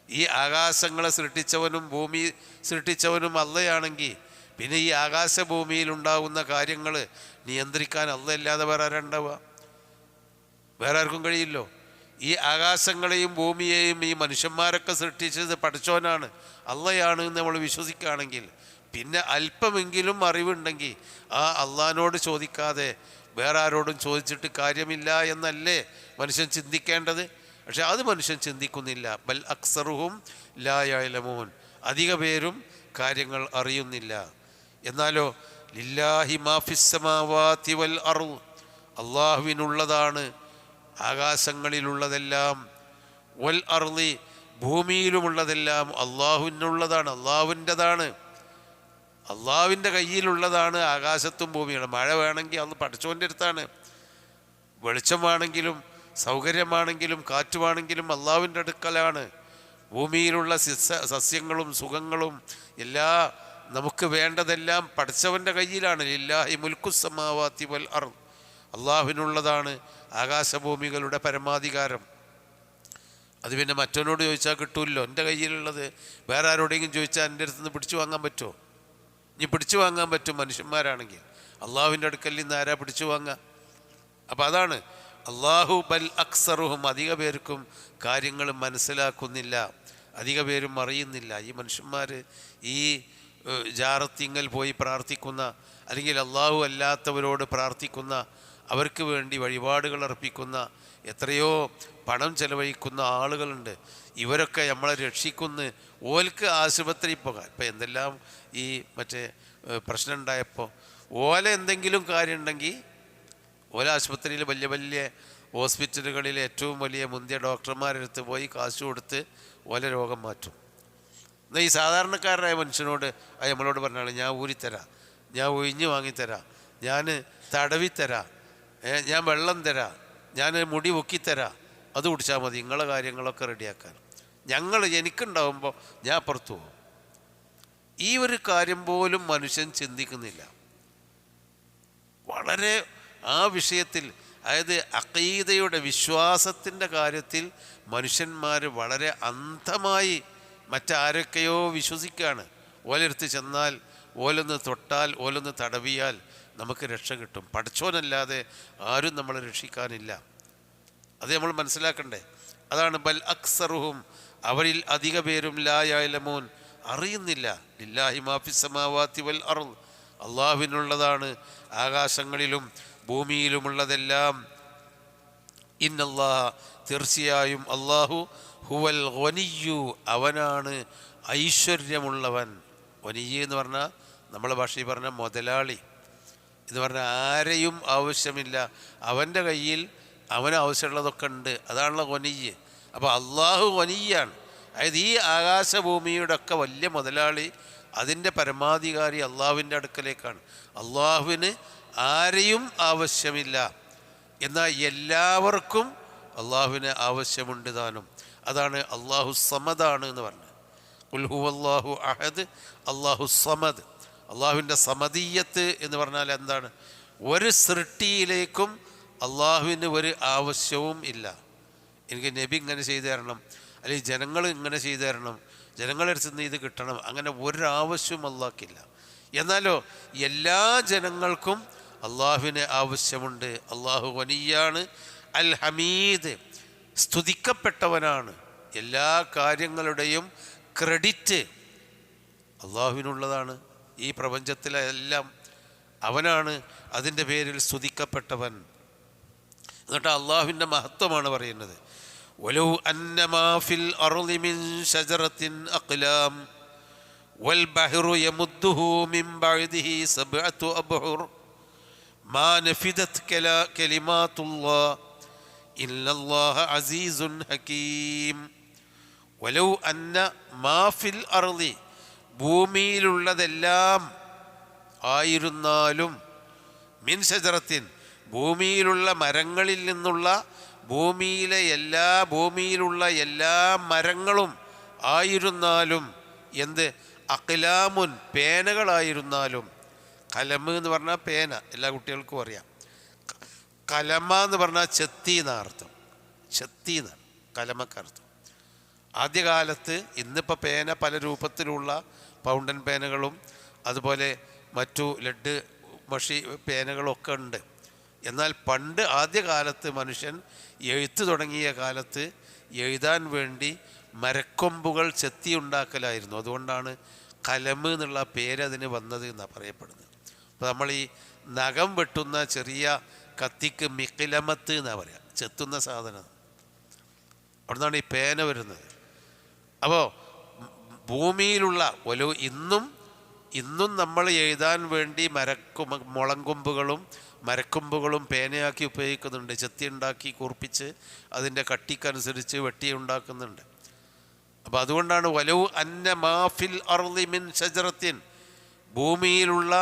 ഈ ആകാശങ്ങളെ സൃഷ്ടിച്ചവനും ഭൂമി സൃഷ്ടിച്ചവനും അള്ളയാണെങ്കിൽ പിന്നെ ഈ ആകാശഭൂമിയിൽ ഉണ്ടാകുന്ന കാര്യങ്ങൾ നിയന്ത്രിക്കാൻ അള്ളയല്ലാതെ വേറെ ആരുണ്ടാവുക? വേറെ ആർക്കും കഴിയില്ലോ. ഈ ആകാശങ്ങളെയും ഭൂമിയെയും ഈ മനുഷ്യന്മാരൊക്കെ സൃഷ്ടിച്ചത് പഠിച്ചവനാണ്, അള്ളയാണ് എന്ന് നമ്മൾ വിശ്വസിക്കുകയാണെങ്കിൽ പിന്നെ അല്പമെങ്കിലും അറിവുണ്ടെങ്കിൽ ആ അള്ളാഹിനോട് ചോദിക്കാതെ വേറെ ആരോടും ചോദിച്ചിട്ട് കാര്യമില്ല എന്നല്ലേ മനുഷ്യൻ ചിന്തിക്കേണ്ടത്? പക്ഷെ അത് മനുഷ്യൻ ചിന്തിക്കുന്നില്ല. ബൽ അക്സറുഹും ലാ യഅലമൂൻ, അധിക പേരും കാര്യങ്ങൾ അറിയുന്നില്ല. എന്നാലോ ലില്ലാഹി മാ ഫിസ് സമാവാതി വൽ അർദ്, അള്ളാഹുവിനുള്ളതാണ് ആകാശങ്ങളിലുള്ളതെല്ലാം, വൽ അർളി, ഭൂമിയിലുമുള്ളതെല്ലാം അള്ളാഹുവിനുള്ളതാണ്, അള്ളാഹുവിൻ്റെതാണ്, അള്ളാഹുവിൻ്റെ കയ്യിലുള്ളതാണ് ആകാശത്തും ഭൂമിയാണ്. മഴ വേണമെങ്കിൽ അത് പഠിച്ചവൻ്റെ അടുത്താണ്. വെളിച്ചമാണെങ്കിലും സൗകര്യമാണെങ്കിലും കാറ്റുവാണെങ്കിലും അള്ളാഹുവിൻ്റെ അടുക്കലാണ്. ഭൂമിയിലുള്ള സസ്യങ്ങളും സുഖങ്ങളും എല്ലാ നമുക്ക് വേണ്ടതെല്ലാം പഠിച്ചവൻ്റെ കയ്യിലാണ്. ലില്ലാഹി മുൽക്കുസ് സമാവാതി വൽ അർദ്, അള്ളാഹുവിനുള്ളതാണ് ആകാശഭൂമികളുടെ പരമാധികാരം. അത് പിന്നെ മറ്റവനോട് ചോദിച്ചാൽ കിട്ടൂല്ലോ. എൻ്റെ കയ്യിലുള്ളത് വേറെ ആരോടെങ്കിലും ചോദിച്ചാൽ എൻ്റെ അടുത്ത് നിന്ന് പിടിച്ചു വാങ്ങാൻ പറ്റുമോ? ഇനി പിടിച്ചു വാങ്ങാൻ പറ്റും മനുഷ്യന്മാരാണെങ്കിൽ. അള്ളാഹുവിൻ്റെ അടുക്കൽ നിന്ന് ആരാ പിടിച്ചു വാങ്ങുക? അപ്പം അതാണ് അള്ളാഹു ബൽ അക്സറുഹും, അധിക പേർക്കും കാര്യങ്ങൾ മനസ്സിലാക്കുന്നില്ല, അധിക പേരും അറിയുന്നില്ല. ഈ മനുഷ്യന്മാർ ഈ ജാറത്തിങ്കൽ പോയി പ്രാർത്ഥിക്കുന്ന, അല്ലെങ്കിൽ അള്ളാഹു അല്ലാത്തവരോട് പ്രാർത്ഥിക്കുന്ന, അവർക്ക് വേണ്ടി വഴിപാടുകൾ അർപ്പിക്കുന്ന, എത്രയോ പണം ചെലവഴിക്കുന്ന ആളുകളുണ്ട്. ഇവരൊക്കെ നമ്മളെ രക്ഷിക്കുന്ന, ഓൽക്ക് ആശുപത്രി പോകാൻ ഇപ്പം എന്തെല്ലാം ഈ മറ്റേ പ്രശ്നം ഉണ്ടായപ്പോൾ ഓല എന്തെങ്കിലും കാര്യം ഉണ്ടെങ്കിൽ ഓല ആശുപത്രിയിൽ വലിയ വലിയ ഹോസ്പിറ്റലുകളിൽ ഏറ്റവും വലിയ മുന്തിയ ഡോക്ടർമാരെടുത്ത് പോയി കാശ് കൊടുത്ത് ഓല രോഗം മാറ്റും. എന്നാൽ ഈ സാധാരണക്കാരനായ മനുഷ്യനോട് നമ്മളോട് പറഞ്ഞാൽ ഞാൻ ഊരിത്തരാം, ഞാൻ ഒഴിഞ്ഞ് വാങ്ങിത്തരാം, ഞാൻ തടവിത്തരാം, ഞാൻ വെള്ളം തരാം, ഞാൻ മുടി പൊക്കിത്തരാം, അത് കുടിച്ചാൽ മതി, നിങ്ങളെ കാര്യങ്ങളൊക്കെ റെഡിയാക്കാൻ. എനിക്കുണ്ടാവുമ്പോൾ ഞാൻ പുറത്തു പോകും. ഈ ഒരു കാര്യം പോലും മനുഷ്യൻ ചിന്തിക്കുന്നില്ല. വളരെ ആ വിഷയത്തിൽ, അതായത് അഖീദയുടെ വിശ്വാസത്തിൻ്റെ കാര്യത്തിൽ മനുഷ്യന്മാർ വളരെ അന്ധമായി മറ്റാരൊക്കെയോ വിശ്വസിക്കുകയാണ്. ഓലെടുത്ത് ചെന്നാൽ, ഓലൊന്ന് തൊട്ടാൽ, ഓലൊന്ന് തടവിയാൽ നമുക്ക് രക്ഷ കിട്ടും. പഠിച്ചോനല്ലാതെ ആരും നമ്മളെ രക്ഷിക്കാനില്ല. അത് നമ്മൾ മനസ്സിലാക്കണ്ടേ. അതാണ് ബൽ അക്സറുഹും, അവരിൽ അധിക പേരും ലാ യഅലമൂൻ, അറിയുന്നില്ല. ലില്ലാഹി മാ ഫിസ് സമാവാതി വൽ അർദ്, അള്ളാഹുവിനുള്ളതാണ് ആകാശങ്ങളിലും ഭൂമിയിലുമുള്ളതെല്ലാം. ഇന്നല്ലാഹ, തീർച്ചയായും അള്ളാഹു ഹുവൽ ഗനിയ്യു, അവനാണ് ഐശ്വര്യമുള്ളവൻ. ഗനിയ്യ് എന്ന് പറഞ്ഞാൽ നമ്മളെ ഭാഷയിൽ പറഞ്ഞാൽ മുതലാളി എന്ന് പറഞ്ഞാൽ ആരെയും ആവശ്യമില്ല, അവൻ്റെ കയ്യിൽ അവന് ആവശ്യമുള്ളതൊക്കെ ഉണ്ട്. അതാണല്ലോ ഗനിയ്യ്. അപ്പോൾ അള്ളാഹു ഗനിയ്യാണ്. അതായത് ഈ ആകാശഭൂമിയുടെ ഒക്കെ വലിയ മുതലാളി, അതിൻ്റെ പരമാധികാരി അള്ളാഹുവിൻ്റെ അടുക്കലേക്കാണ്. അള്ളാഹുവിന് ആരെയും ആവശ്യമില്ല, എന്നാൽ എല്ലാവർക്കും അള്ളാഹുവിന് ആവശ്യമുണ്ട് താനും. അതാണ് അള്ളാഹു സമദാണ് എന്ന് പറഞ്ഞത്. ഖുൽ ഹുവല്ലാഹു അഹദ്, അള്ളാഹു സമദ്. അള്ളാഹുവിൻ്റെ സമദീയത്ത് എന്ന് പറഞ്ഞാൽ എന്താണ്? ഒരു സൃഷ്ടിയിലേക്കും അള്ളാഹുവിന് ഒരു ആവശ്യവും ഇല്ല. എനിക്ക് നബി ഇങ്ങനെ ചെയ്തു തരണം, അല്ലെങ്കിൽ ജനങ്ങൾ ഇങ്ങനെ ചെയ്തു തരണം, ജനങ്ങളടുത്ത് നിന്ന് ഇത് കിട്ടണം, അങ്ങനെ ഒരാവശ്യവും അള്ളാഹ്ക്കില്ല. എന്നാലോ എല്ലാ ജനങ്ങൾക്കും അള്ളാഹുവിന് ആവശ്യമുണ്ട്. അള്ളാഹു ഗനിയാണ്, അൽ ഹമീദ്, സ്തുതിക്കപ്പെട്ടവനാണ്. എല്ലാ കാര്യങ്ങളുടെയും ക്രെഡിറ്റ് അള്ളാഹുവിനുള്ളതാണ്. ഈ പ്രപഞ്ചത്തിലെല്ലാം അവനാണ് അതിൻ്റെ പേരിൽ സ്തുതിക്കപ്പെട്ടവൻ. എന്നിട്ട് അള്ളാഹുവിൻ്റെ മഹത്വമാണ് പറയുന്നത്. വലൗ അന്നമാ ഫിൽ അർളി മിൻ ശജറത്തിൻ അഖ്ലാം വൽ ബഹ്റു യമുദ്ദുഹു മിൻ ബഅദിഹി സബ്അതു അബ്ഹുർ മാ നഫിദത് കലിമാതുല്ലാഹ് ഇന്നല്ലാഹ അസീസുൻ ഹകീം. വലൗ അന്ന മാ ഫിൽ അർളി, ഭൂമിയിലുള്ളതെല്ലാം ആയിരുന്നാലും, മിൻ ശജറത്തിൻ, ഭൂമിയിലുള്ള മരങ്ങളിൽ നിന്നുള്ള, ഭൂമിയിലുള്ള എല്ലാ മരങ്ങളും ആയിരുന്നാലും, എന്ത്, അഖ്ലാമുൻ, പേനകളായിരുന്നാലും. കലമ് എന്ന് പറഞ്ഞാൽ പേന, എല്ലാ കുട്ടികൾക്കും അറിയാം. കലമ എന്ന് പറഞ്ഞാൽ ചെത്തി എന്നർത്ഥം. ചെത്തി എന്നാണ് കലമക്കർത്ഥം. ആദ്യകാലത്ത്, ഇന്നിപ്പോൾ പേന പല രൂപത്തിലുള്ള ഫൗണ്ടൻ പേനകളും അതുപോലെ മറ്റു ലെഡ് മഷി പേനകളൊക്കെ ഉണ്ട്. എന്നാൽ പണ്ട് ആദ്യകാലത്ത് മനുഷ്യൻ എഴുത്ത് തുടങ്ങിയ കാലത്ത് എഴുതാൻ വേണ്ടി മരക്കൊമ്പുകൾ ചെത്തി ഉണ്ടാക്കലായിരുന്നു. അതുകൊണ്ടാണ് കലമ് എന്നുള്ള പേരതിന് വന്നത് എന്നാണ് പറയപ്പെടുന്നത്. അപ്പോൾ നമ്മൾ ഈ നഖം വെട്ടുന്ന ചെറിയ കത്തിക്ക് മിഖിലമത്ത് എന്നാണ് പറയുക, ചെത്തുന്ന സാധനം. അവിടെ നിന്നാണ് ഈ പേന വരുന്നത്. അപ്പോൾ ഭൂമിയിലുള്ള ഇന്നും നമ്മൾ എഴുതാൻ വേണ്ടി മരക്കൊമ്പുകളും പേനയാക്കി ഉപയോഗിക്കുന്നുണ്ട്. ചെത്തി ഉണ്ടാക്കി കൂർപ്പിച്ച് അതിൻ്റെ കട്ടിക്കനുസരിച്ച് വെട്ടി ഉണ്ടാക്കുന്നുണ്ട്. അപ്പോൾ അതുകൊണ്ടാണ് വലൗ അന്ന മാഫിൽ അർളി മിൻ ശജറത്തിൻ, ഭൂമിയിലുള്ള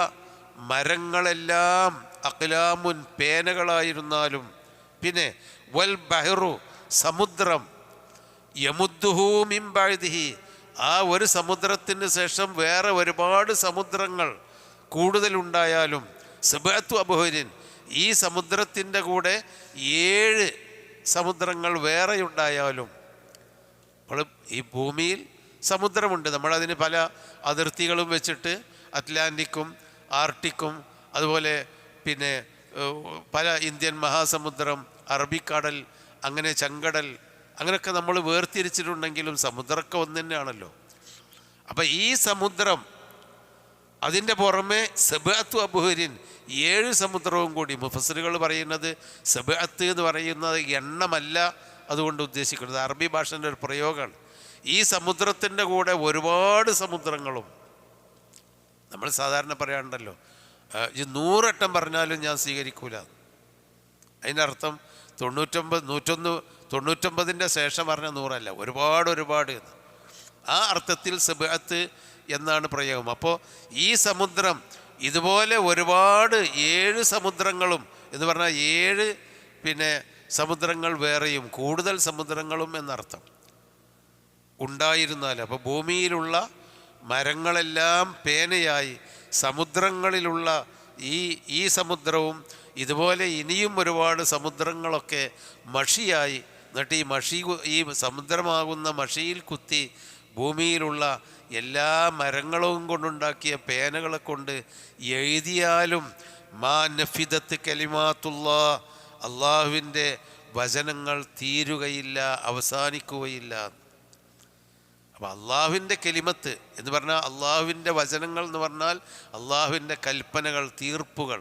മരങ്ങളെല്ലാം അഖ്ലാമുൻ, പേനകളായിരുന്നാലും. പിന്നെ വൽ ബഹ്റു, സമുദ്രം, യമുദ്ദുഹു മിൻ ബഅദിഹി, ആ ഒരു സമുദ്രത്തിന് ശേഷം വേറെ ഒരുപാട് സമുദ്രങ്ങൾ കൂടുതലുണ്ടായാലും, സബ്അതു അബ്ഹുരിൻ, ഈ സമുദ്രത്തിൻ്റെ കൂടെ 7 സമുദ്രങ്ങൾ വേറെയുണ്ടായാലും. അപ്പോൾ ഈ ഭൂമിയിൽ സമുദ്രമുണ്ട്, നമ്മളതിന് പല അതിർത്തികളും വെച്ചിട്ട്, അറ്റ്ലാന്റിക്കും ആർട്ടിക്കും അതുപോലെ പിന്നെ പല ഇന്ത്യൻ മഹാസമുദ്രം, അറബിക്കടൽ, അങ്ങനെ ചെങ്കടൽ, അങ്ങനെയൊക്കെ നമ്മൾ വേർതിരിച്ചിട്ടുണ്ടെങ്കിലും സമുദ്രമൊക്കെ ഒന്ന് തന്നെയാണല്ലോ. അപ്പം ഈ സമുദ്രം, അതിൻ്റെ പുറമെ സബഅത്തു അബ്ഹുരിൻ, 7 സമുദ്രവും കൂടി. മുഫസ്സിറുകൾ പറയുന്നത് സബഅത്ത് എന്ന് പറയുന്നത് എണ്ണമല്ല അതുകൊണ്ട് ഉദ്ദേശിക്കുന്നത്, അറബി ഭാഷൻ്റെ ഒരു പ്രയോഗമാണ്. ഈ സമുദ്രത്തിൻ്റെ കൂടെ ഒരുപാട് സമുദ്രങ്ങളും. നമ്മൾ സാധാരണ പറയാറുണ്ടല്ലോ, ഈ 100 വട്ടം പറഞ്ഞാലും ഞാൻ സ്വീകരിക്കൂല. അതിൻ്റെ അർത്ഥം 99 ശേഷം പറഞ്ഞ 100 അല്ല, ഒരുപാട് എന്ന്. ആ അർത്ഥത്തിൽ സബഅത്ത് എന്നാണ് പ്രയോഗം. അപ്പോൾ ഈ സമുദ്രം ഇതുപോലെ ഒരുപാട് 7 സമുദ്രങ്ങളും എന്ന് പറഞ്ഞാൽ 7 സമുദ്രങ്ങൾ വേറെയും കൂടുതൽ സമുദ്രങ്ങളും എന്നർത്ഥം ഉണ്ടായിരുന്നാൽ, അപ്പോൾ ഭൂമിയിലുള്ള മരങ്ങളെല്ലാം പേനയായി സമുദ്രങ്ങളിലുള്ള ഈ സമുദ്രവും ഇതുപോലെ ഇനിയും ഒരുപാട് സമുദ്രങ്ങളൊക്കെ മഷിയായി, എന്നിട്ട് ഈ സമുദ്രമാകുന്ന മഷിയിൽ കുത്തി ഭൂമിയിലുള്ള എല്ലാ മരങ്ങളും കൊണ്ടുണ്ടാക്കിയ പേനകളെ കൊണ്ട് എഴുതിയാലും മാ നഫിദത്ത് കലിമാത്തുല്ലാ, അള്ളാഹുവിൻ്റെ വചനങ്ങൾ തീരുകയില്ല, അവസാനിക്കുകയില്ല. അപ്പം അള്ളാഹുവിൻ്റെ കലിമത്ത് എന്ന് പറഞ്ഞാൽ, അള്ളാഹുവിൻ്റെ വചനങ്ങൾ എന്ന് പറഞ്ഞാൽ അള്ളാഹുവിൻ്റെ കൽപ്പനകൾ, തീർപ്പുകൾ,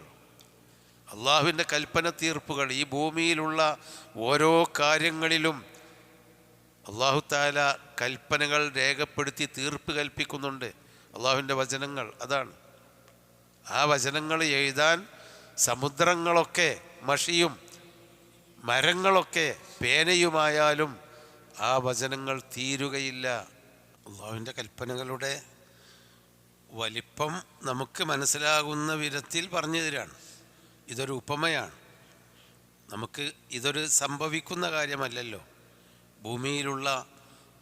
അള്ളാഹുവിൻ്റെ കൽപ്പന തീർപ്പുകൾ. ഈ ഭൂമിയിലുള്ള ഓരോ കാര്യങ്ങളിലും അള്ളാഹു തആല കൽപ്പനകൾ രേഖപ്പെടുത്തി തീർപ്പ് കൽപ്പിക്കുന്നുണ്ട്. അള്ളാഹുവിൻ്റെ വചനങ്ങൾ അതാണ്. ആ വചനങ്ങൾ എഴുതാൻ സമുദ്രങ്ങളൊക്കെ മഷിയും മരങ്ങളൊക്കെ പേനയുമായാലും ആ വചനങ്ങൾ തീരുകയില്ല. അള്ളാഹുവിൻ്റെ കൽപ്പനകളുടെ വലിപ്പം നമുക്ക് മനസ്സിലാകുന്ന വിധത്തിൽ പറഞ്ഞു തരാണ്. ഇതൊരു ഉപമയാണ്. നമുക്ക് ഇതൊരു സംഭവിക്കുന്ന കാര്യമല്ലല്ലോ. ഭൂമിയിലുള്ള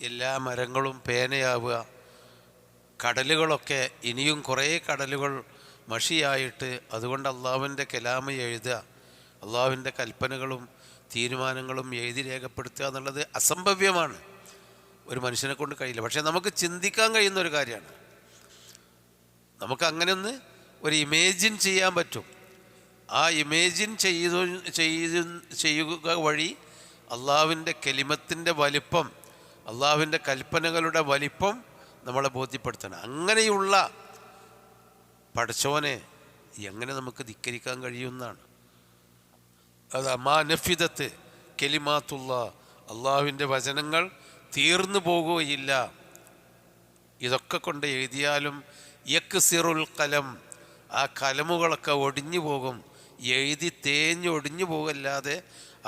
എല്ലാ മരങ്ങളും പേനയാവുക, കടലുകളൊക്കെ ഇനിയും കുറേ കടലുകൾ മഷിയായിട്ട്, അതുകൊണ്ട് അള്ളാഹുവിൻ്റെ കലാമ എഴുതുക, അള്ളാഹുവിൻ്റെ കൽപ്പനകളും തീരുമാനങ്ങളും എഴുതി രേഖപ്പെടുത്തുക എന്നുള്ളത് അസംഭവ്യമാണ്. ഒരു മനുഷ്യനെ കൊണ്ട് കഴിയില്ല. പക്ഷേ നമുക്ക് ചിന്തിക്കാൻ കഴിയുന്ന ഒരു കാര്യമാണ്. നമുക്ക് അങ്ങനെ ഒന്ന് ഒരു ഇമേജിൻ ചെയ്യാൻ പറ്റും. ആ ഇമേജിൻ ചെയ്യുക വഴി അള്ളാഹുവിൻ്റെ കലിമത്തിൻ്റെ വലിപ്പം, അള്ളാഹുവിൻ്റെ കൽപ്പനകളുടെ വലിപ്പം നമ്മളെ ബോധ്യപ്പെടുത്തണം. അങ്ങനെയുള്ള പടച്ചോനെ എങ്ങനെ നമുക്ക് ധിക്കരിക്കാൻ കഴിയുമെന്നാണ്. അത് മാ നഫിദത്ത് കലിമാത്തുല്ലാ, അള്ളാഹുവിൻ്റെ വചനങ്ങൾ തീർന്നു പോകുകയില്ല. ഇതൊക്കെ കൊണ്ട് എഴുതിയാലും യക്സിറുൽ കലം, ആ കലമുകളൊക്കെ ഒടിഞ്ഞു പോകും. എഴുതി തേഞ്ഞ് ഒടിഞ്ഞു പോകല്ലാതെ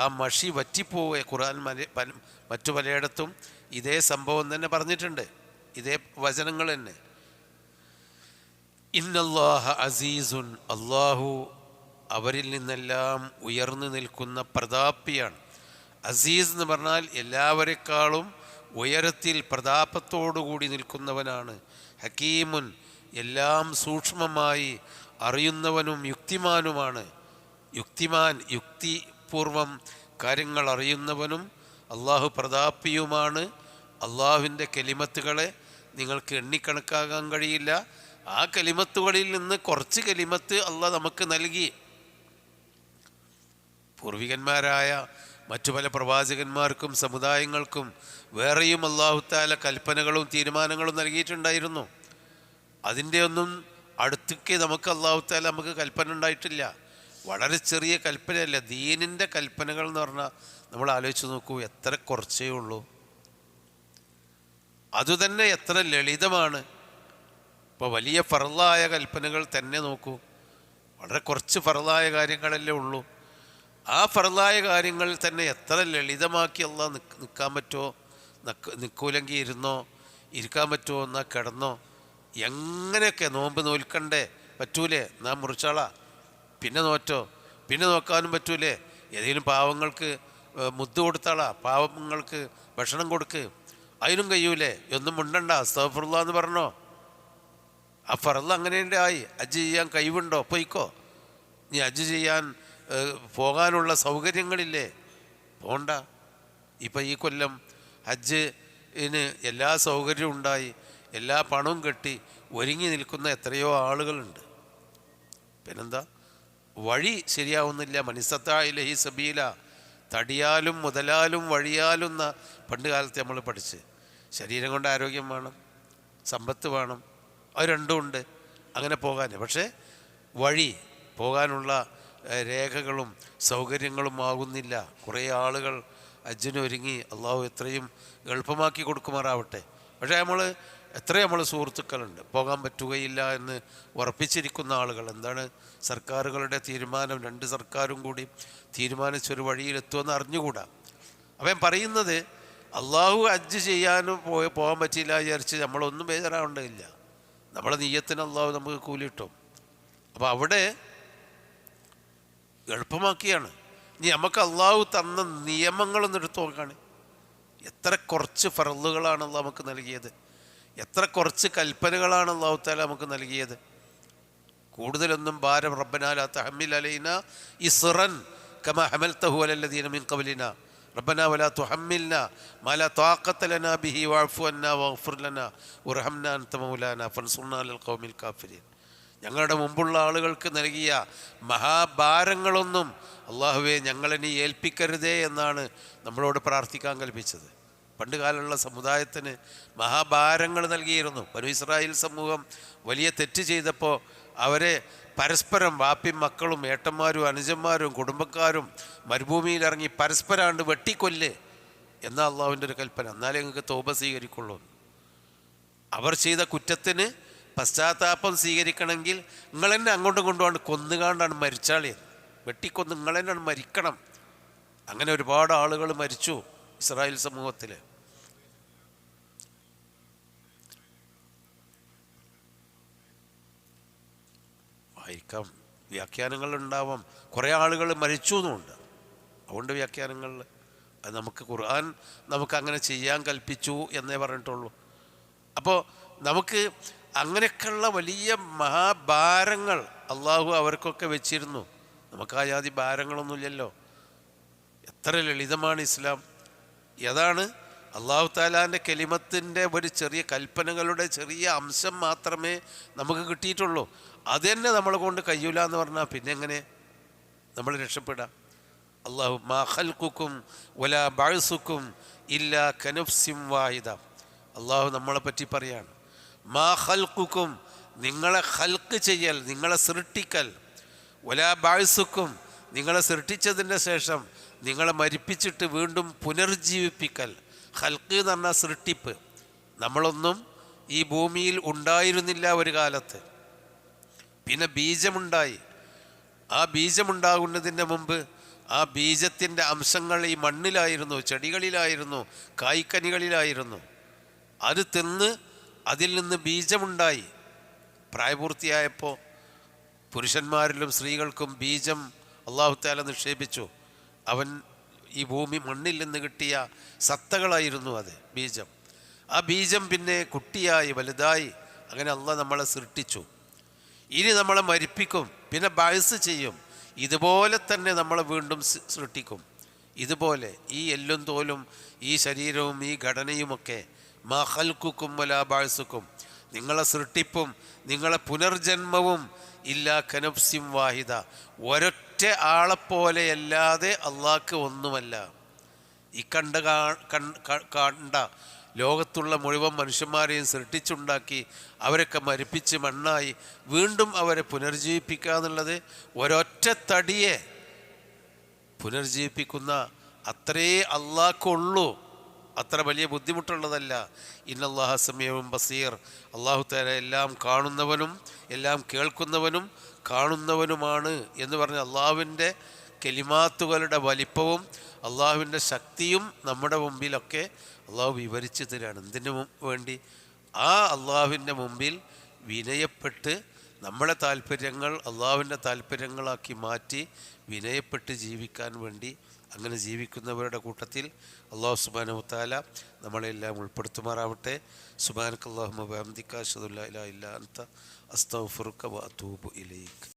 ആ മഷി വറ്റിപ്പോവുക. ഖുർആൻ മറ്റു പലയിടത്തും ഇതേ സംഭവം തന്നെ പറഞ്ഞിട്ടുണ്ട്, ഇതേ വചനങ്ങൾ തന്നെ. ഇന്നല്ലാഹ അസീസുൻ, അള്ളാഹു അവരിൽ നിന്നെല്ലാം ഉയർന്നു നിൽക്കുന്ന പ്രതാപിയാണ്. അസീസ് എന്ന് പറഞ്ഞാൽ എല്ലാവരെക്കാളും ഉയരത്തിൽ പ്രതാപത്തോടുകൂടി നിൽക്കുന്നവനാണ്. ഹക്കീമുൻ, എല്ലാം സൂക്ഷ്മമായി അറിയുന്നവനും യുക്തിമാനുമാണ്. യുക്തിമാൻ, യുക്തിപൂർവം കാര്യങ്ങൾ അറിയുന്നവനും അള്ളാഹു പ്രതാപിയുമാണ്. അള്ളാഹുവിൻ്റെ കലിമത്തുകളെ നിങ്ങൾക്ക് എണ്ണിക്കണക്കാക്കാൻ കഴിയില്ല. ആ കലിമത്തുകളിൽ നിന്ന് കുറച്ച് കലിമത്ത് അള്ളാഹ് നമുക്ക് നൽകി. പൂർവികന്മാരായ മറ്റു പല പ്രവാചകന്മാർക്കും സമുദായങ്ങൾക്കും വേറെയും അല്ലാഹു തആല കൽപ്പനകളും തീരുമാനങ്ങളും നൽകിയിട്ടുണ്ടായിരുന്നു. അതിൻ്റെ ഒന്നും അടുത്തേക്ക് നമുക്ക് അല്ലാഹു തആല നമുക്ക് കൽപ്പന ഉണ്ടായിട്ടില്ല. വളരെ ചെറിയ കൽപ്പനയല്ല. ദീനിൻ്റെ കൽപ്പനകൾ എന്ന് പറഞ്ഞാൽ നമ്മൾ ആലോചിച്ച് നോക്കൂ, എത്ര കുറച്ചേ ഉള്ളൂ. അതുതന്നെ എത്ര ലളിതമാണ്. ഇപ്പോൾ വലിയ ഫർളായ കൽപ്പനകൾ തന്നെ നോക്കൂ, വളരെ കുറച്ച് ഫർളായ കാര്യങ്ങളല്ലേ ഉള്ളൂ. ആ ഫർളായ കാര്യങ്ങൾ തന്നെ എത്ര ലളിതമാക്കി അള്ളാഹ് നിൽക്കാൻ പറ്റുമോ, നിൽക്കൂലെങ്കിൽ ഇരുന്നോ, ഇരിക്കാൻ പറ്റുമോ എന്നാൽ കിടന്നോ, എങ്ങനെയൊക്കെ നോമ്പ് നോൽക്കണ്ടേ, പറ്റൂലേ നാം മുറിച്ചാളാ, പിന്നെ നോറ്റോ, പിന്നെ നോക്കാനും പറ്റൂലേ, ഏതെങ്കിലും പാവങ്ങൾക്ക് മുദ്ദ് കൊടുത്താളാ, പാവങ്ങൾക്ക് ഭക്ഷണം കൊടുക്ക്, അതിനും കഴിയൂലേ, ഒന്നും മുണ്ടണ്ട, അസ്തഗ്ഫിറുല്ലാഹ് എന്ന് പറഞ്ഞോ. ആ ഫർള് അങ്ങനെ ആയി. ഹജ്ജ് ചെയ്യാൻ കഴിവുണ്ടോ, പോയിക്കോ. നീ ഹജ്ജ് ചെയ്യാൻ പോകാനുള്ള സൗകര്യങ്ങളില്ലേ, പോണ്ട. ഇപ്പം ഈ കൊല്ലം ഹജ്ജിന് എല്ലാ സൗകര്യവും ഉണ്ടായി, എല്ലാ പണവും കെട്ടി ഒരുങ്ങി നിൽക്കുന്ന എത്രയോ ആളുകളുണ്ട്. പിന്നെന്താ, വഴി ശരിയാവുന്നില്ല. മനിസ്തത്താ ഇലൈഹി സബീല, തടിയാലും മുതലാലും വഴിയാലും എന്ന പണ്ട് കാലത്ത് നമ്മൾ പഠിച്ച്. ശരീരം കൊണ്ട് ആരോഗ്യം വേണം, സമ്പത്ത് വേണം, അത് രണ്ടും ഉണ്ട് അങ്ങനെ പോകാൻ. പക്ഷേ വഴി പോകാനുള്ള രേഖകളും സൗകര്യങ്ങളും ആകുന്നില്ല. കുറേ ആളുകൾ ഹജ്ജിനൊരുങ്ങി, അള്ളാഹു എത്രയും എളുപ്പമാക്കി കൊടുക്കുമാറാവട്ടെ. പക്ഷേ നമ്മൾ സുഹൃത്തുക്കളുണ്ട് പോകാൻ പറ്റുകയില്ല എന്ന് ഉറപ്പിച്ചിരിക്കുന്ന ആളുകൾ. എന്താണ് സർക്കാരുകളുടെ തീരുമാനം? രണ്ട് സർക്കാരും കൂടി തീരുമാനിച്ചൊരു വഴിയിലെത്തുമെന്ന് അറിഞ്ഞുകൂടാ. അപ്പം ഞാൻ പറയുന്നത്, അള്ളാഹു ഹജ്ജ് ചെയ്യാനും പോകാൻ പറ്റിയില്ല വിചാരിച്ച് നമ്മളൊന്നും ബേജാറാവേണ്ടതില്ല. നമ്മളെ നീയത്തിന് അള്ളാഹു നമുക്ക് കൂലിയിട്ടും. അപ്പോൾ അവിടെ എളുപ്പമാക്കിയാണ്. ഇനി നമുക്ക് അള്ളാഹു തന്ന നിയമങ്ങളൊന്നും എടുത്തു നോക്കുകയാണ്. എത്ര കുറച്ച് ഫർളുകളാണ് അള്ളാഹു നമുക്ക് നൽകിയത്, എത്ര കുറച്ച് കൽപ്പനകളാണ് അള്ളാഹു തആല നമുക്ക് നൽകിയത്. കൂടുതലൊന്നും ഭാരം റബ്ബനാ ലാ തഹമ്മിൽ അലൈനാ ഇസ്റൻ കമാ ഹമൽതഹു അലല്ലദീന മിൻ ഖബ്ലിനാ റബ്ബനാ വലാ തുഹമ്മിൽനാ മാ ലാ ത്വാഖത ലനാ ബിഹി വഅഫു അന്നാ വഗ്ഫിർ ലനാ വർഹംനാ അൻത മൗലാനാ ഫൻസുർനാ അലൽ ഖൗമിൽ കാഫിരീൻ. ഞങ്ങളുടെ മുമ്പുള്ള ആളുകൾക്ക് നൽകിയ മഹാഭാരങ്ങളൊന്നും അള്ളാഹുവേ ഞങ്ങളെനി ഏൽപ്പിക്കരുതേ എന്നാണ് നമ്മളോട് പ്രാർത്ഥിക്കാൻ കൽപ്പിച്ചത്. പണ്ട് കാലമുള്ള സമുദായത്തിന് മഹാഭാരങ്ങൾ നൽകിയിരുന്നു. ബനൂ ഇസ്രായേൽ സമൂഹം വലിയ തെറ്റ് ചെയ്തപ്പോൾ അവരെ പരസ്പരം വാപ്പിയും മക്കളും ഏട്ടന്മാരും അനുജന്മാരും കുടുംബക്കാരും മരുഭൂമിയിലിറങ്ങി പരസ്പരാണ്ട് വെട്ടിക്കൊല്ല് എന്നാ അള്ളാഹുവിൻ്റെ ഒരു കൽപ്പന. എന്നാലേ നിങ്ങൾക്ക് തൗബ സ്വീകരിക്കുള്ളൂ. അവർ ചെയ്ത കുറ്റത്തിന് പശ്ചാത്താപം സ്വീകരിക്കണമെങ്കിൽ നിങ്ങൾ തന്നെ അങ്ങോട്ടും കൊണ്ടുപോകാണ്ട് കൊന്നുകാണ്ടാണ് മരിച്ചാളിയത്. വെട്ടിക്കൊന്ന് നിങ്ങൾ തന്നെയാണ് മരിക്കണം. അങ്ങനെ ഒരുപാട് ആളുകൾ മരിച്ചു ഇസ്രായേൽ സമൂഹത്തിൽ. വായിക്കാം, വ്യാഖ്യാനങ്ങളുണ്ടാവാം. കുറേ ആളുകൾ മരിച്ചു എന്നുണ്ട്, അതുകൊണ്ട് വ്യാഖ്യാനങ്ങളിൽ അത് നമുക്ക് ഖുർആൻ നമുക്കങ്ങനെ ചെയ്യാൻ കൽപ്പിച്ചു എന്നേ പറഞ്ഞിട്ടുള്ളൂ. അപ്പോൾ നമുക്ക് അങ്ങനെയൊക്കെയുള്ള വലിയ മഹാഭാരങ്ങൾ അള്ളാഹു അവർക്കൊക്കെ വെച്ചിരുന്നു. നമുക്ക് ആ ജാതി ഭാരങ്ങളൊന്നുമില്ലല്ലോ. എത്ര ലളിതമാണ് ഇസ്ലാം. ഏതാണ് അള്ളാഹു താലാൻ്റെ കെലിമത്തിൻ്റെ ഒരു ചെറിയ കൽപ്പനകളുടെ ചെറിയ അംശം മാത്രമേ നമുക്ക് കിട്ടിയിട്ടുള്ളൂ. അത് തന്നെ നമ്മളെ കൊണ്ട് കഴിയൂല എന്ന് പറഞ്ഞാൽ പിന്നെ എങ്ങനെ നമ്മൾ രക്ഷപ്പെടാം? അള്ളാഹു മാ ഖൽഖുക്കും വലാ ബഅസുക്കും ഇല്ലാ കനഫ്സിൻ വാഹിദ. അള്ളാഹു നമ്മളെ പറ്റി പറയാണ്, മാ ഖൽഖുക്കും നിങ്ങളെ ഖൽഖ് ചെയ്യൽ, നിങ്ങളെ സൃഷ്ടിക്കൽ, വലാ ബഅസുക്കും നിങ്ങളെ സൃഷ്ടിച്ചതിൻ്റെ ശേഷം നിങ്ങളെ മരിപ്പിച്ചിട്ട് വീണ്ടും പുനർജീവിപ്പിക്കൽ. ഖൽഖ് എന്ന് പറഞ്ഞാൽ സൃഷ്ടിപ്പ്. നമ്മളൊന്നും ഈ ഭൂമിയിൽ ഉണ്ടായിരുന്നില്ല ഒരു കാലത്ത്, പിന്നെ ബീജമുണ്ടായി. ആ ബീജമുണ്ടാകുന്നതിൻ്റെ മുമ്പ് ആ ബീജത്തിൻ്റെ അംശങ്ങൾ ഈ മണ്ണിലായിരുന്നു, ചെടികളിലായിരുന്നു, കായ്ക്കനികളിലായിരുന്നു. അത് തിന്ന് അതിൽ നിന്ന് ബീജമുണ്ടായി. പ്രായപൂർത്തിയായപ്പോൾ പുരുഷന്മാരിലും സ്ത്രീകൾക്കും ബീജം അല്ലാഹു തആല നിക്ഷേപിച്ചു. അവൻ ഈ ഭൂമി മണ്ണിൽ നിന്ന് കിട്ടിയ സത്തകളായിരുന്നു അത് ബീജം. ആ ബീജം പിന്നെ കുട്ടിയായി വലുതായി. അങ്ങനെ അള്ളാഹ് നമ്മളെ സൃഷ്ടിച്ചു. ഇനി നമ്മളെ മരിപ്പിക്കും, പിന്നെ ബഅസ് ചെയ്യും. ഇതുപോലെ തന്നെ നമ്മളെ വീണ്ടും സൃഷ്ടിക്കും. ഇതുപോലെ ഈ എല്ലും തോലും ഈ ശരീരവും ഈ ഘടനയുമൊക്കെ മാ ഖൽഖുക്കും വലാ ബഅസുക്കും, നിങ്ങളെ സൃഷ്ടിപ്പും നിങ്ങളെ പുനർജന്മവും ഇല്ലാ കനഫ്സിൻ വാഹിദ, ഒരൊറ്റ ആളെപ്പോലെയല്ലാതെ അള്ളാഹ്ക്ക് ഒന്നുമല്ല. ഈ കണ്ട ലോകത്തുള്ള മുഴുവൻ മനുഷ്യന്മാരെയും സൃഷ്ടിച്ചുണ്ടാക്കി അവരൊക്കെ മരിപ്പിച്ച് മണ്ണായി വീണ്ടും അവരെ പുനർജീവിപ്പിക്കുക എന്നുള്ളത് ഒരൊറ്റ തടിയെ പുനർജീവിപ്പിക്കുന്ന അത്രേ അള്ളാഹ്ക്കുള്ളൂ. അത്ര വലിയ ബുദ്ധിമുട്ടുള്ളതല്ല. ഇന്നല്ലാഹ സമീഉൻ ബസീർ. അള്ളാഹു തആല എല്ലാം കാണുന്നവനും എല്ലാം കേൾക്കുന്നവനും കാണുന്നവനുമാണ് എന്ന് പറഞ്ഞ് അള്ളാഹുവിൻ്റെ കെലിമാത്തുകളുടെ വലിപ്പവും അള്ളാഹുവിൻ്റെ ശക്തിയും നമ്മുടെ മുമ്പിലൊക്കെ അള്ളാഹു വിവരിച്ചു തരാണ്. എന്തിനു വേണ്ടി? ആ അള്ളാഹുവിൻ്റെ മുമ്പിൽ വിനയപ്പെട്ട് നമ്മളെ താല്പര്യങ്ങൾ അള്ളാഹുവിൻ്റെ താല്പര്യങ്ങളാക്കി മാറ്റി വിനയപ്പെട്ട് ജീവിക്കാൻ വേണ്ടി. അങ്ങനെ ജീവിക്കുന്നവരുടെ കൂട്ടത്തിൽ അള്ളാഹു സുബ്ഹാനഹു വ തആല നമ്മളെല്ലാം ഉൾപ്പെടുത്തുമാറാവട്ടെ. സുബ്ഹാനക അല്ലാഹുമ്മ വബിഹംദിക അശ്ഹദു അല്ലാ ഇലാഹ ഇല്ലാ അൻത അസ്തഗ്ഫിറുക വ അതൂബു ഇലൈക്.